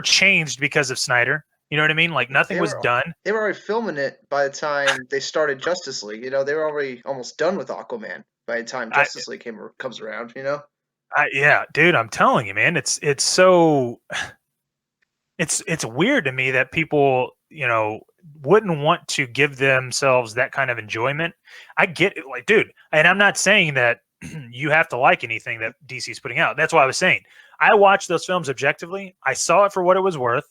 changed because of Snyder. You know what I mean? Like, nothing was done. They were already filming it by the time they started Justice League. They were already almost done with Aquaman by the time Justice League comes around. Yeah, dude, I'm telling you, man, it's so. It's weird to me that people, wouldn't want to give themselves that kind of enjoyment. I get it, like, dude, and I'm not saying that you have to like anything that DC's putting out. That's why I was saying I watched those films objectively. I saw it for what it was worth.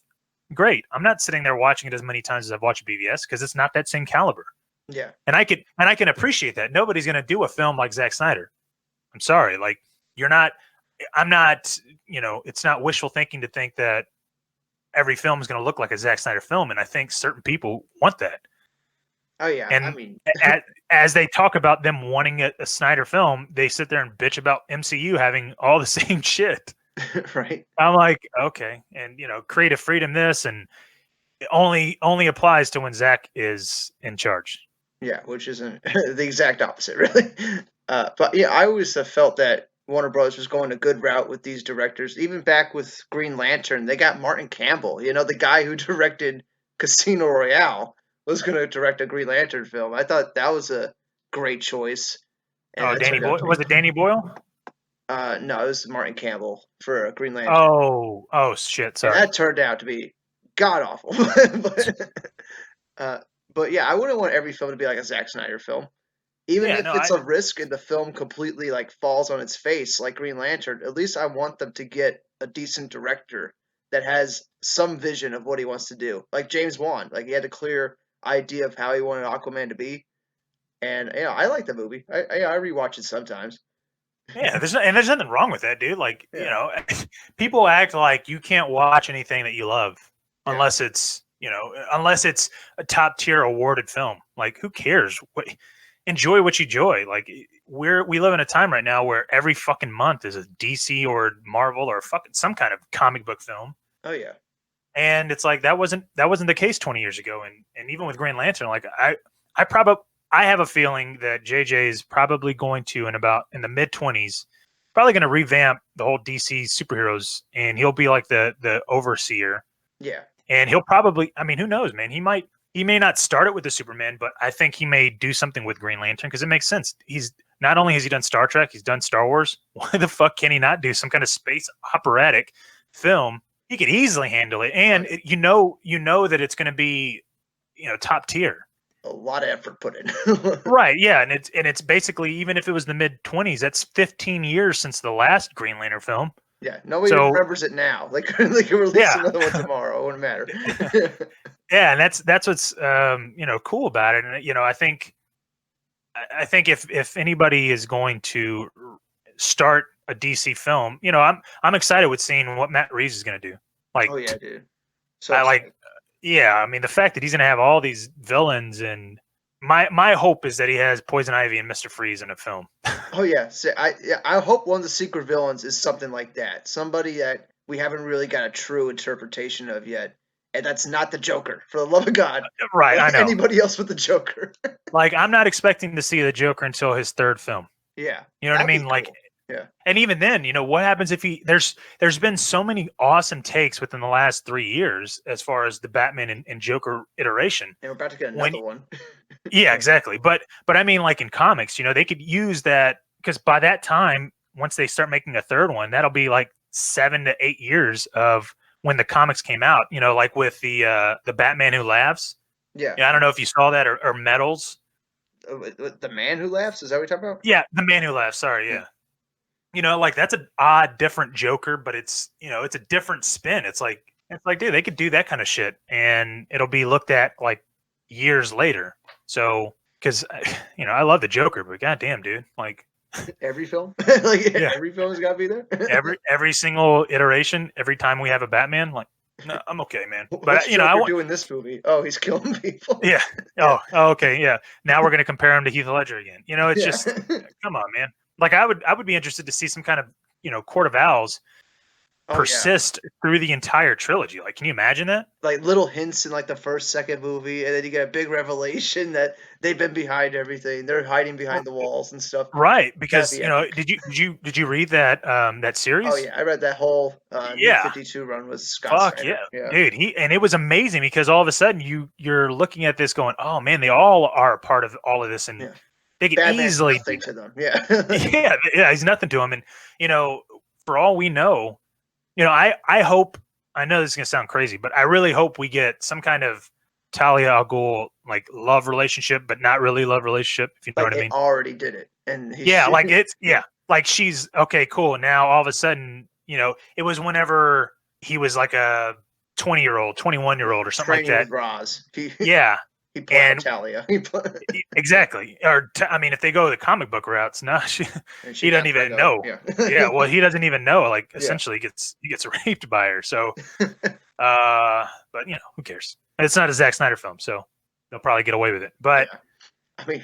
Great. I'm not sitting there watching it as many times as I've watched BVS because it's not that same caliber. Yeah. And I can appreciate that. Nobody's going to do a film like Zack Snyder. I'm sorry. Like, I'm not, it's not wishful thinking to think that every film is going to look like a Zack Snyder film. And I think certain people want that. Oh yeah. And I mean, as they talk about them wanting a Snyder film, they sit there and bitch about MCU having all the same shit. Right. I'm like, okay. And, creative freedom, this, and it only applies to when Zack is in charge. Yeah, which isn't the exact opposite, really. But yeah, I always have felt that Warner Bros. Was going a good route with these directors. Even back with Green Lantern, they got Martin Campbell, the guy who directed Casino Royale was going to direct a Green Lantern film. I thought that was a great choice. And Danny Boyle? Was it Danny Boyle? No, it was Martin Campbell for Green Lantern. Oh, shit, sorry. And that turned out to be god-awful. But yeah, I wouldn't want every film to be like a Zack Snyder film. Even if it's a risk and the film completely falls on its face like Green Lantern, at least I want them to get a decent director that has some vision of what he wants to do. Like James Wan, he had a clear idea of how he wanted Aquaman to be. And I like the movie. I rewatch it sometimes. Yeah, there's nothing wrong with that, dude. People act like you can't watch anything that you love unless it's a top tier awarded film. Like, who cares? Enjoy what you enjoy. Like, we live in a time right now where every fucking month is a DC or Marvel or fucking some kind of comic book film. Oh yeah. And it's like that wasn't the case 20 years ago. And even with Green Lantern, I have a feeling that JJ is probably going to, in the mid-20s, probably going to revamp the whole DC superheroes, and he'll be like the overseer. Yeah. And he'll probably, who knows, man? He may not start it with the Superman, but I think he may do something with Green Lantern because it makes sense. He's not only has he done Star Trek, he's done Star Wars. Why the fuck can he not do some kind of space operatic film? He could easily handle it, and you know that it's going to be, top tier. A lot of effort put in. Right, yeah, and it's basically, even if it was the mid-20s, that's 15 years since the last Green Lantern film. Yeah, nobody remembers it now. They could release another one tomorrow. It wouldn't matter. Yeah, and that's what's cool about it. And I think if anybody is going to start a DC film, I'm excited with seeing what Matt Reeves is going to do. Like, oh yeah, dude. So the fact that he's going to have all these villains, and my hope is that he has Poison Ivy and Mr. Freeze in a film. Oh yeah, so I hope one of the secret villains is something like that. Somebody that we haven't really got a true interpretation of yet. And that's not the Joker, for the love of God. Right, I know. Anybody else with the Joker. I'm not expecting to see the Joker until his third film. Yeah. You know what I mean? Cool. Yeah. And even then, what happens if there's been so many awesome takes within the last 3 years as far as the Batman and Joker iteration. And we're about to get another one. Yeah, exactly. But in comics, they could use that, because by that time, once they start making a third one, that'll be 7 to 8 years of when the comics came out, with the Batman Who Laughs. Yeah. I don't know if you saw that, or Metals. The Man Who Laughs? Is that what you're talking about? Yeah, The Man Who Laughs. Sorry, yeah. That's an odd, different Joker, but it's a different spin. It's like, dude, they could do that kind of shit, and it'll be looked at years later. So, because I love the Joker, but goddamn, dude, every film, every film's got to be there. every single iteration, every time we have a Batman, no, I'm okay, man. But I doing this movie. Oh, he's killing people. Yeah. Oh, okay. Yeah. Now we're gonna compare him to Heath Ledger again. It's just, come on, man. I would be interested to see some kind of Court of Owls persist through the entire trilogy. Can you imagine that? Little hints in the first, second movie, and then you get a big revelation that they've been behind everything. They're hiding behind the walls and stuff. Right, because did you read that that series? Oh yeah, I read that whole 52 run with Scott Snyder. Yeah, dude. And it was amazing because all of a sudden you're looking at this going, oh man, they all are a part of all of this, and they could easily nothing to them. Yeah, yeah, he's nothing to him, and for all we know. I hope, I know this is going to sound crazy, but I really hope we get some kind of Talia al Ghul like love relationship, but not really love relationship. If you know Like what I they mean? already did it, and Yeah, like it's like she's okay, cool. Now all of a sudden, it was whenever he was like a 20-year-old, 21-year-old, or something like training that. with Roz. Yeah, He played and Talia. exactly. Or I mean, if they go the comic book routes, no, he doesn't even know. Yeah. Yeah, well, he doesn't even know. Like, Yeah. essentially, he gets raped by her. So, but who cares? It's not a Zack Snyder film, so they'll probably get away with it. But Yeah. I mean,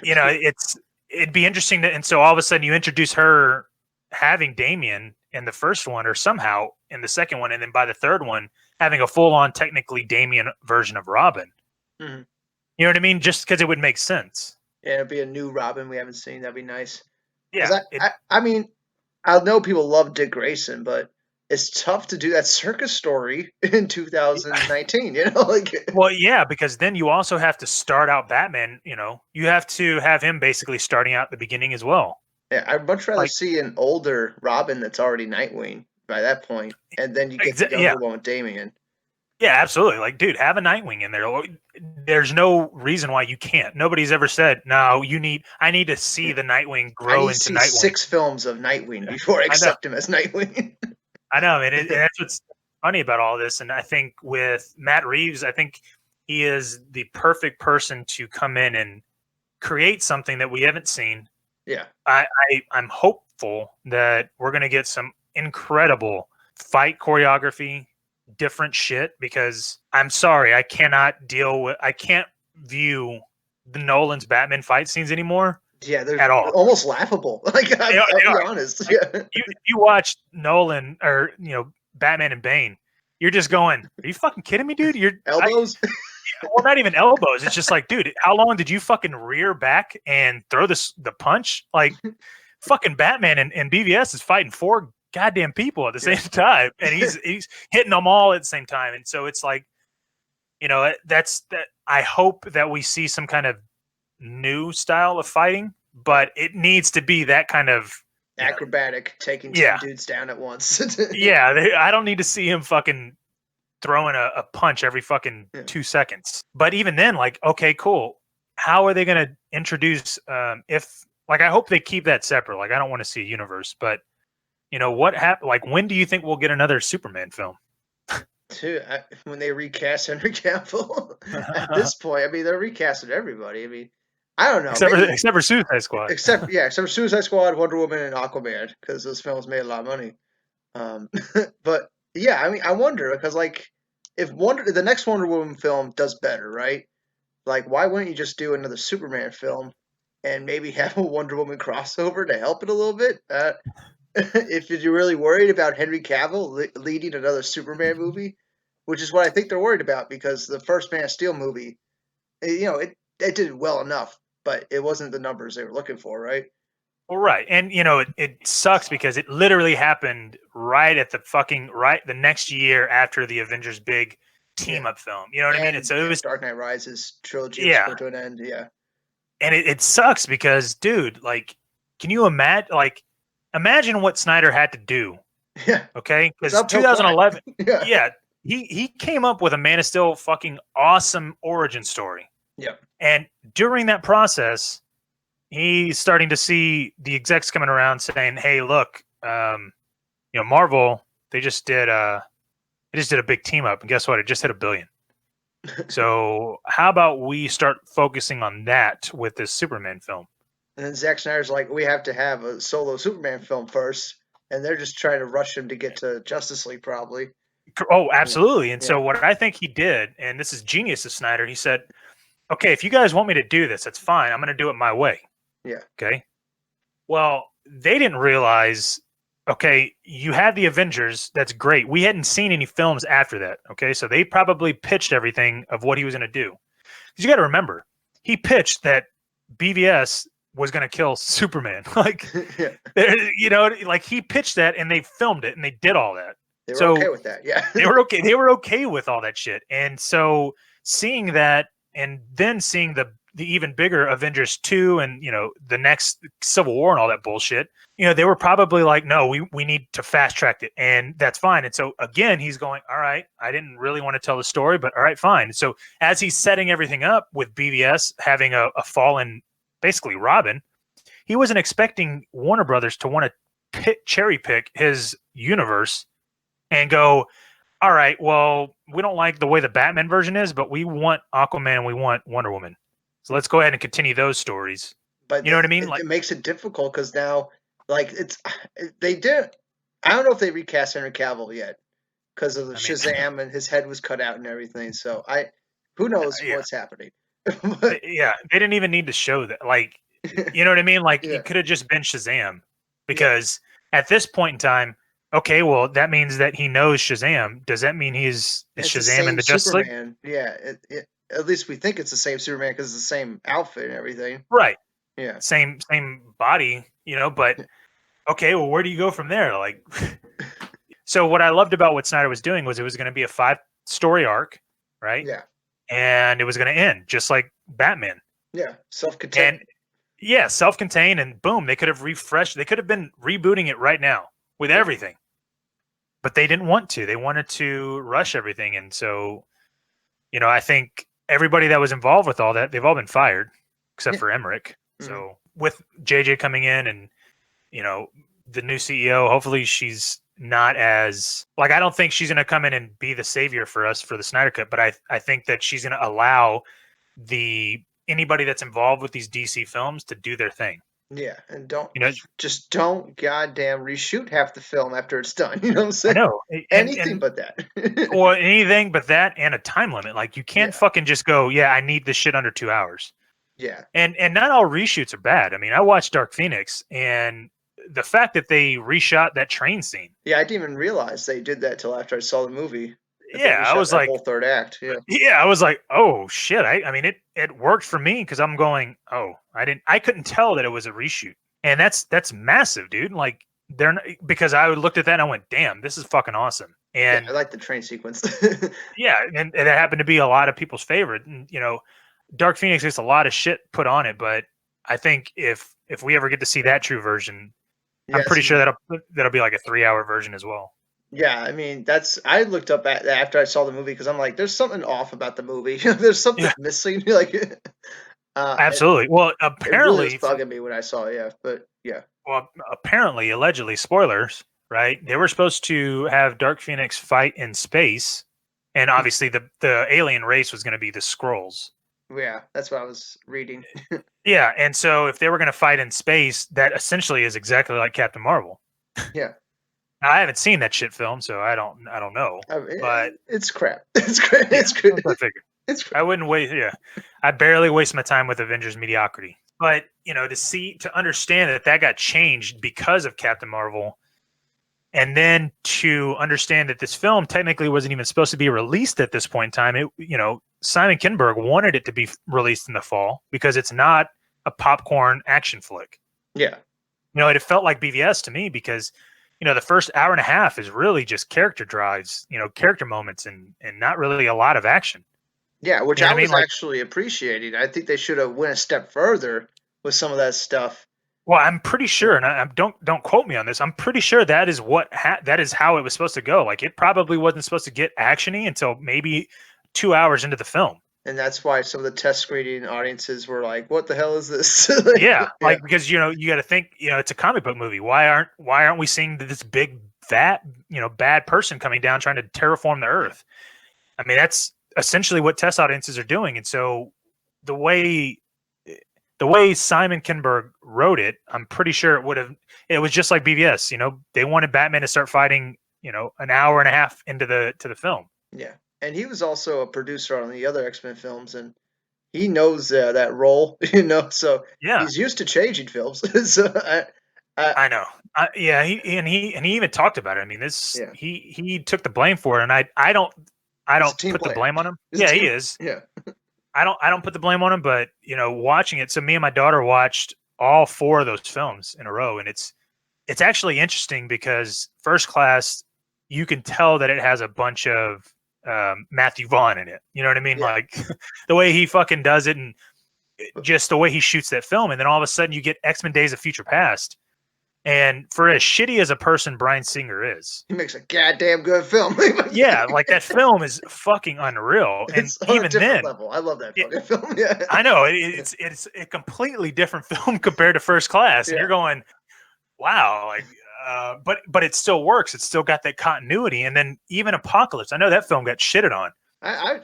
it'd be interesting to, and so all of a sudden you introduce her having Damian in the first one, or somehow in the second one, and then by the third one having a full-on, technically Damian version of Robin. Mm-hmm. You know what I mean? Just because it would make sense. Yeah, it'd be a new Robin we haven't seen. That'd be nice. Yeah. I mean, I know people love Dick Grayson, but it's tough to do that circus story in 2019. Well, yeah, because then you also have to start out Batman. You have to have him basically starting out at the beginning as well. Yeah, I'd much rather see an older Robin that's already Nightwing by that point, and then you get the younger one with Damian. Yeah, absolutely. Like, dude, have a Nightwing in there. There's no reason why you can't. Nobody's ever said, no, I need to see the Nightwing grow into Nightwing. 6 films of Nightwing before I accept him as Nightwing. I know, and that's what's funny about all this. And I think with Matt Reeves, I think he is the perfect person to come in and create something that we haven't seen. Yeah. I'm hopeful that we're going to get some incredible fight choreography, different shit, because I'm sorry, I can't view the Nolan's Batman fight scenes anymore. Yeah, they're at all almost laughable. Like, I'll be honest. Yeah. You watch Nolan or Batman and Bane, you're just going, are you fucking kidding me, dude? You're elbows. Well, not even elbows. It's just like, dude, how long did you fucking rear back and throw the punch? Like, fucking Batman and BVS is fighting 4 goddamn people at the same time, and he's hitting them all at the same time. And so it's like, that's that. I hope that we see some kind of new style of fighting, but it needs to be that kind of acrobatic, taking 2 dudes down at once. I don't need to see him fucking throwing a punch every fucking 2 seconds. But even then, like, okay, cool. How are they going to introduce? I hope they keep that separate. Like, I don't want to see a universe, but what happened? Like, when do you think we'll get another Superman film? When they recast Henry Cavill. At this point, I mean, they're recasting everybody. I mean, I don't know. Except for Suicide Squad. Except for Suicide Squad, Wonder Woman, and Aquaman, because those films made a lot of money. But yeah, I mean, I wonder, because like, if the next Wonder Woman film does better, right? Like, why wouldn't you just do another Superman film and maybe have a Wonder Woman crossover to help it a little bit? If you're really worried about Henry Cavill leading another Superman movie, which is what I think they're worried about, because the first Man of Steel movie, it did well enough, but it wasn't the numbers they were looking for, right? Well, right. And, it sucks because it literally happened right at the next year after the Avengers big team-up film. You know what I mean? And so it was Dark Knight Rises trilogy was coming to an end, And it sucks because, dude, like, can you imagine what Snyder had to do? Yeah. Okay? Because 2011, he came up with a Man of Steel fucking awesome origin story. Yeah. And during that process, he's starting to see the execs coming around saying, "Hey, look, Marvel, they just did a big team up, and guess what? It just hit $1 billion. So how about we start focusing on that with this Superman film?" And then Zack Snyder's like, "We have to have a solo Superman film first," and they're just trying to rush him to get to Justice League, probably. Oh, absolutely. And so what I think he did, and this is genius of Snyder, he said, "Okay, if you guys want me to do this, that's fine. I'm going to do it my way." Yeah. Okay. Well, they didn't realize, okay, you had the Avengers. That's great. We hadn't seen any films after that. Okay. So they probably pitched everything of what he was going to do. Because you got to remember, he pitched that BVS was going to kill Superman. Like, like he pitched that and they filmed it and they did all that. They were okay with that. Yeah. They were okay. They were okay with all that shit. And so seeing that, and then seeing the the even bigger Avengers 2 and, the next Civil War and all that bullshit, they were probably like, no, we need to fast track it. And that's fine. And so again, he's going, all right, I didn't really want to tell the story, but all right, fine. So as he's setting everything up with BVS having a fallen, basically Robin, he wasn't expecting Warner Brothers to want to cherry pick his universe and go, all right, well, we don't like the way the Batman version is, but we want Aquaman, we want Wonder Woman. So let's go ahead and continue those stories. But you know what I mean? It makes it difficult because now, they did. I don't know if they recast Henry Cavill yet because of the Shazam and his head was cut out and everything. So who knows what's happening? They didn't even need to show that. Like, you know what I mean? Like, it could have just been Shazam because at this point in time, okay, well, that means that he knows Shazam. Does that mean is Shazam in the Justice League? Yeah, at least we think it's the same Superman because it's the same outfit and everything. Right. Yeah. Same body, but okay, well, where do you go from there? Like, so what I loved about what Snyder was doing was it was going to be a 5-story arc, right? Yeah. And it was going to end just like Batman. Yeah, self-contained. And self-contained, and boom, they could have refreshed. They could have been rebooting it right now with everything. But they didn't want to. They wanted to rush everything. And so, I think everybody that was involved with all that, they've all been fired except for Emmerich. Mm-hmm. So with JJ coming in and, the new CEO, hopefully she's not as, I don't think she's going to come in and be the savior for us for the Snyder Cut, but I think that she's going to allow anybody that's involved with these DC films to do their thing. Yeah, and don't goddamn reshoot half the film after it's done. You know what I'm saying? I know. Anything but that. Or anything but that and a time limit. Like, you can't fucking just go, I need this shit under 2 hours. Yeah. And not all reshoots are bad. I mean, I watched Dark Phoenix, and the fact that they reshot that train scene. Yeah, I didn't even realize they did that till after I saw the movie. I was like, whole third act. Yeah, I was like, oh shit. I mean, it worked for me because I'm going, I couldn't tell that it was a reshoot, and that's massive, dude. Like, because I looked at that and I went, damn, this is fucking awesome. And I like the train sequence. Yeah, and it happened to be a lot of people's favorite. And Dark Phoenix gets a lot of shit put on it, but I think if we ever get to see that true version, I'm pretty sure that'll be like a 3-hour version as well. Yeah, I mean, I looked up at after I saw the movie because I'm like, there's something off about the movie. There's something missing. Absolutely. Well, apparently, it really was bugging me when I saw it. Yeah, but yeah. Well, apparently, allegedly, spoilers, right? They were supposed to have Dark Phoenix fight in space, and obviously, the alien race was going to be the Skrulls. Yeah, that's what I was reading. Yeah, and so if they were going to fight in space, that essentially is exactly like Captain Marvel. Yeah. I haven't seen that shit film, so I don't know. But it's crap. It's crap. It's crap. I figure. I wouldn't waste. Yeah, I barely waste my time with Avengers mediocrity. But to understand that got changed because of Captain Marvel, and then to understand that this film technically wasn't even supposed to be released at this point in time. Simon Kinberg wanted it to be released in the fall because it's not a popcorn action flick. Yeah. It felt like BVS to me because. The first hour and a half is really just character drives, character moments and not really a lot of action. Yeah, which I was actually appreciating. I think they should have went a step further with some of that stuff. Well, I'm pretty sure, and I don't quote me on this. I'm pretty sure that is that is how it was supposed to go. Like, it probably wasn't supposed to get actiony until maybe 2 hours into the film. And that's why some of the test screening audiences were like, "What the hell is this?" Because you got to think, it's a comic book movie. Why aren't we seeing this big bad person coming down trying to terraform the Earth? I mean, that's essentially what test audiences are doing. And so the way Simon Kinberg wrote it, I'm pretty sure it was just like BVS. They wanted Batman to start fighting, an hour and a half into the film. Yeah. And he was also a producer on the other X-Men films, and he knows that role, so he's used to changing films. So I know. He even talked about it. I mean, he took the blame for it, and I don't put the blame on him. He is. Yeah. I don't put the blame on him, but watching it. So me and my daughter watched all 4 of those films in a row, and it's actually interesting because First Class, you can tell that it has a bunch of Matthew Vaughn in it. You know what I mean? Yeah. Like the way he fucking does it, and just the way he shoots that film. And then all of a sudden you get X-Men Days of Future Past. And for as shitty as a person Bryan Singer is, he makes a goddamn good film. yeah, like that film is fucking unreal. And it's on even a different then, level. I love that fucking film. Yeah, I know it's a completely different film compared to First Class, and you're going, wow, like, but it still works. It's still got that continuity. And then even Apocalypse, I know that film got shitted on. I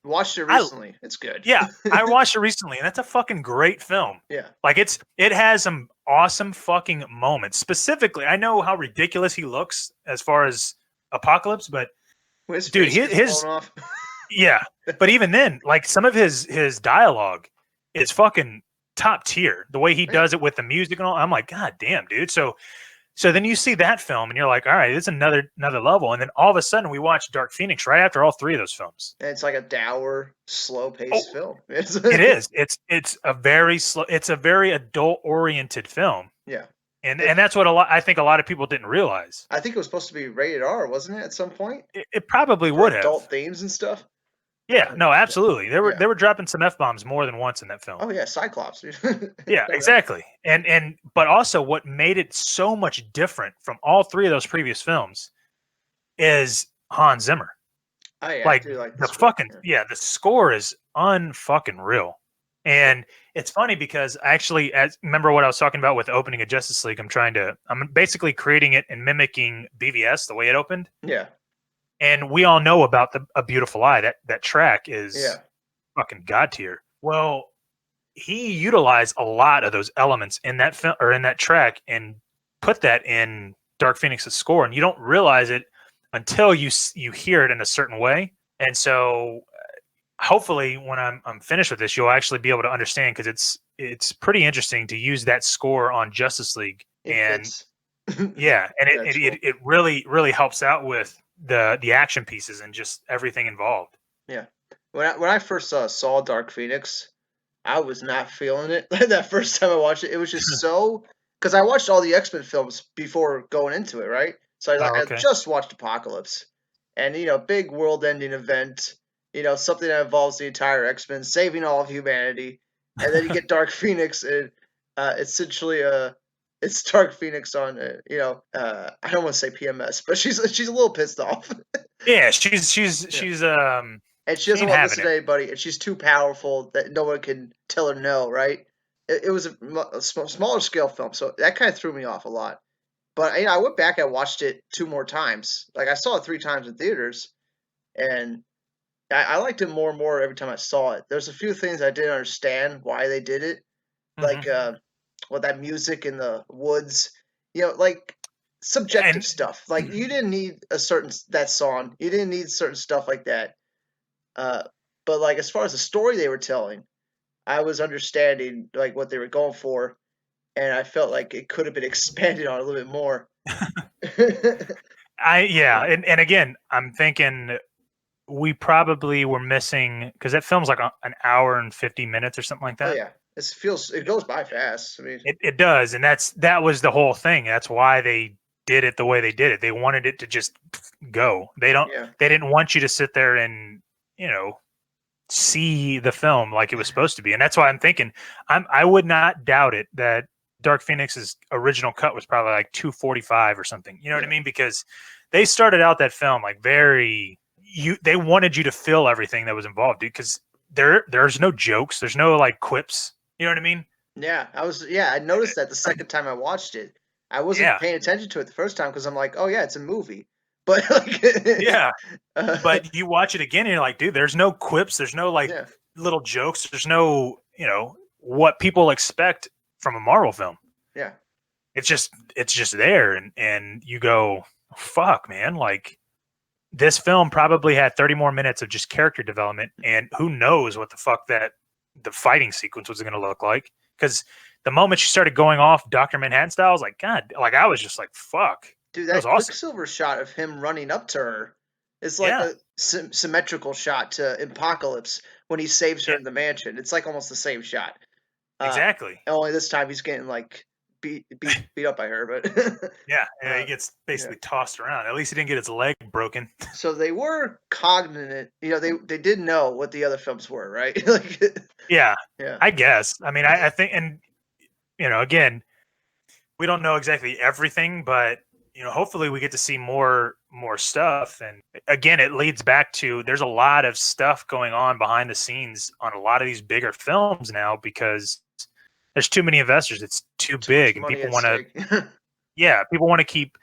watched it recently. It's good. Yeah, I watched it recently, and that's a fucking great film. Yeah, like it has some awesome fucking moments. Specifically, I know how ridiculous he looks as far as Apocalypse, but dude, his yeah. But even then, like some of his dialogue is fucking top tier. The way he does it with the music and all, I'm like, God damn, dude. So then you see that film and you're like, all right, it's another level. And then all of a sudden we watch Dark Phoenix right after all three of those films. And it's like a dour, slow-paced film. It is. It's a very slow. It's a very adult-oriented film. Yeah. And that's what I think a lot of people didn't realize. I think it was supposed to be rated R, wasn't it? At some point, it probably would have adult themes and stuff. Yeah, no, absolutely. They were dropping some F-bombs more than once in that film. Oh yeah, Cyclops. Yeah, exactly. And but also what made it so much different from all three of those previous films is Hans Zimmer. Oh yeah, like, I do like the fucking the score is unfucking real. And it's funny because actually, remember what I was talking about with the opening of Justice League? I'm basically creating it and mimicking BVS the way it opened. Yeah. And we all know about A Beautiful Lie. That track is fucking god tier. Well, he utilized a lot of those elements in that film or in that track and put that in Dark Phoenix's score, and you don't realize it until you hear it in a certain way. And so, hopefully, when I'm finished with this, you'll actually be able to understand, because it's pretty interesting to use that score on Justice League, and it really helps out with the action pieces and just everything involved. Yeah. When I first saw Dark Phoenix, I was not feeling it. That first time I watched it, it was just so, because I watched all the X-Men films before going into it, right? So I just watched Apocalypse, and big world-ending event, something that involves the entire X-Men saving all of humanity, and then you get Dark Phoenix, and essentially it's Dark Phoenix on, I don't want to say PMS, but she's a little pissed off. Yeah, she's and she doesn't want to listen to anybody, and she's too powerful that no one can tell her no, right? It was a smaller scale film, so that kind of threw me off a lot. But I went back and watched it 2 more times. Like I saw it 3 times in theaters, and I liked it more and more every time I saw it. There's a few things I didn't understand why they did it, like that music in the woods, like subjective stuff. Like you didn't need that song, you didn't need certain stuff like that. But like as far as the story they were telling, I was understanding like what they were going for, and I felt like it could have been expanded on a little bit more. And again, I'm thinking we probably were missing, because that film's like an hour and 50 minutes or something like that. Oh yeah, it goes by fast. I mean, it does, and that was the whole thing. That's why they did it the way they did it. They wanted it to just go. They didn't want you to sit there and see the film like it was supposed to be. And that's why I'm thinking I would not doubt it that Dark Phoenix's original cut was probably like 2:45 or something. You know what I mean? Because they started out that film like they wanted you to feel everything that was involved, dude, because there's no jokes, there's no like quips. You know what I mean? Yeah, I noticed that the second time I watched it. I wasn't paying attention to it the first time because I'm like, oh yeah, it's a movie. But like, but you watch it again and you're like, dude, there's no quips, there's no like little jokes, there's no, what people expect from a Marvel film. Yeah. It's just there, and you go, fuck, man, like this film probably had 30 more minutes of just character development, and who knows what the fuck the fighting sequence was going to look like, because the moment she started going off Dr. Manhattan style, I was like, God, like I was just like, fuck. Dude, that Quicksilver awesome shot of him running up to her is like a symmetrical shot to Apocalypse when he saves her in the mansion. It's like almost the same shot. Exactly. Only this time he's getting like beat up by her, but Yeah, he gets basically tossed around. At least he didn't get his leg broken. So they were cognizant, they did know what the other films were, right? Yeah, Yeah. I guess. I mean, I think, and again, we don't know exactly everything, but hopefully we get to see more stuff. And again, it leads back to there's a lot of stuff going on behind the scenes on a lot of these bigger films now because there's too many investors. It's too big, and people want to. Yeah, people want to keep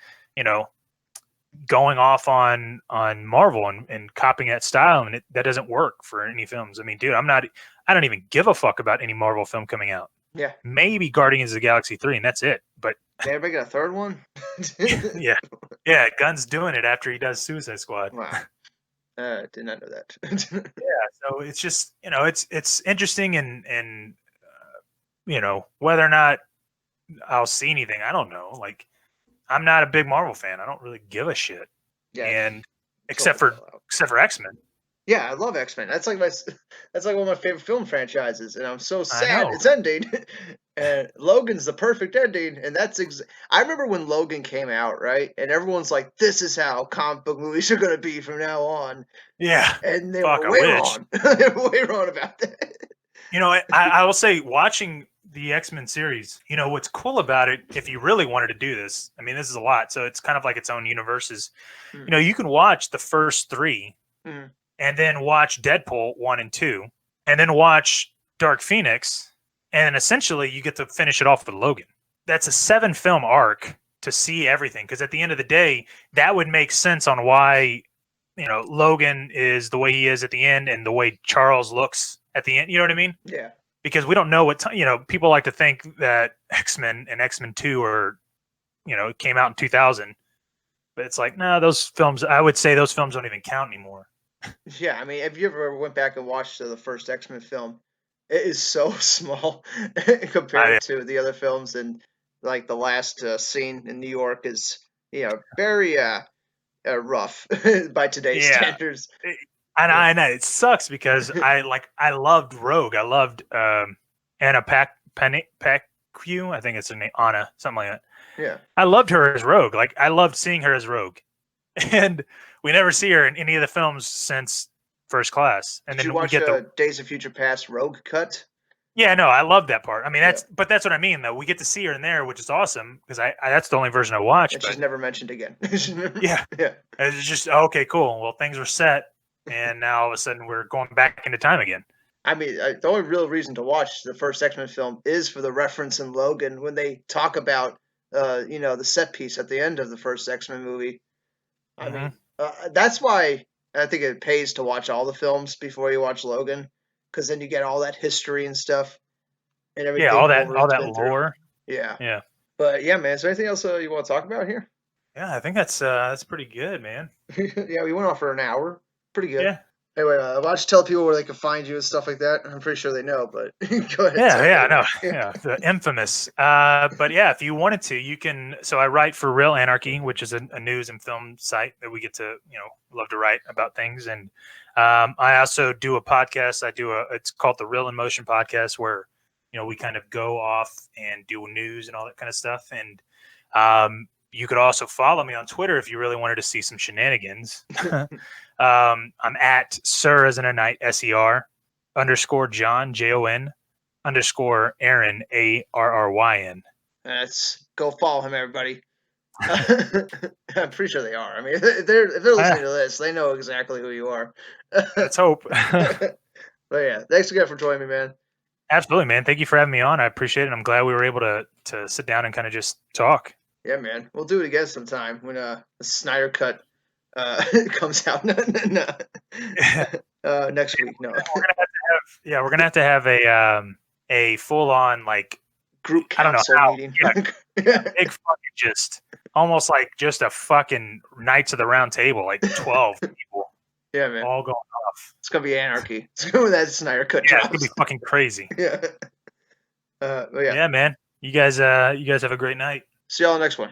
going off on Marvel and copying that style, and that doesn't work for any films. I mean, dude, I don't even give a fuck about any Marvel film coming out. Yeah. Maybe Guardians of the Galaxy 3, and that's it. But they're making a third one? Yeah. Gunn's doing it after he does Suicide Squad. Wow. Did not know that. Yeah, so it's just, it's interesting and whether or not I'll see anything, I don't know. Like, I'm not a big Marvel fan. I don't really give a shit. Yeah. And except for X-Men. Yeah, I love X-Men. That's like one of my favorite film franchises, and I'm so sad it's ending. And Logan's the perfect ending, and that's I remember when Logan came out, right? And everyone's like, "This is how comic book movies are going to be from now on." Yeah, and they were way wrong. They were way wrong about that. I will say, watching the X-Men series, what's cool about it, if you really wanted to do this, I mean, this is a lot, so it's kind of like its own universes. You can watch the first 3. And then watch Deadpool 1 and 2, and then watch Dark Phoenix, and essentially you get to finish it off with Logan. That's a 7-film arc to see everything, because at the end of the day, that would make sense on why Logan is the way he is at the end, and the way Charles looks at the end. You know what I mean? Yeah. Because we don't know what people like to think that X-Men and X-Men 2 are, it came out in 2000, but it's like, no, those films. I would say those films don't even count anymore. Yeah, I mean, if you ever went back and watched the first X-Men film, it is so small compared to the other films, and like the last scene in New York is, very rough by today's standards. And I know it sucks because I loved Rogue. I loved Anna Paquin. I think it's her name, Anna, something like that. Yeah, I loved her as Rogue. Like, I loved seeing her as Rogue, and we never see her in any of the films since First Class. And Did then you watch we get Days of Future Past Rogue cut? Yeah, no, I love that part. I mean, that's what I mean, though. We get to see her in there, which is awesome because I that's the only version I watched. And she's never mentioned again. Yeah. It's just okay, cool. Well, things were set, and now all of a sudden we're going back into time again. I mean, the only real reason to watch the first X-Men film is for the reference in Logan when they talk about, the set piece at the end of the first X-Men movie. I mean, that's why I think it pays to watch all the films before you watch Logan, because then you get all that history and stuff and everything. Yeah, all that lore. Yeah. But yeah, man. Is there anything else you want to talk about here? Yeah, I think that's pretty good, man. Yeah, we went on for an hour. Pretty good. Yeah. Anyway, why don't you tell people where they can find you and stuff like that? I'm pretty sure they know, but go ahead. Yeah, the infamous. But yeah, if you wanted to, you can. So I write for Real Anarchy, which is a news and film site that we get to, love to write about things. And I also do a podcast. It's called the Real in Motion Podcast, where, we kind of go off and do news and all that kind of stuff. And you could also follow me on Twitter if you really wanted to see some shenanigans. I'm at Sir as in a night, SER _ John, JON _ Aaron, ARRYN. Go follow him, everybody. I'm pretty sure they are. I mean, if they're listening to this, they know exactly who you are. Let's hope. But yeah, thanks again for joining me, man. Absolutely, man. Thank you for having me on. I appreciate it. I'm glad we were able to sit down and kind of just talk. Yeah, man. We'll do it again sometime when the Snyder Cut comes out next week. No, we're gonna have to have a full on group council meeting. Yeah, big fucking just almost like just a fucking Knights of the Round Table, like 12 people. Yeah, man. All going off. It's gonna be anarchy. It's gonna be that Snyder Cut. Yeah, it's gonna be fucking crazy. Yeah. Yeah, man. You guys have a great night. See y'all next one.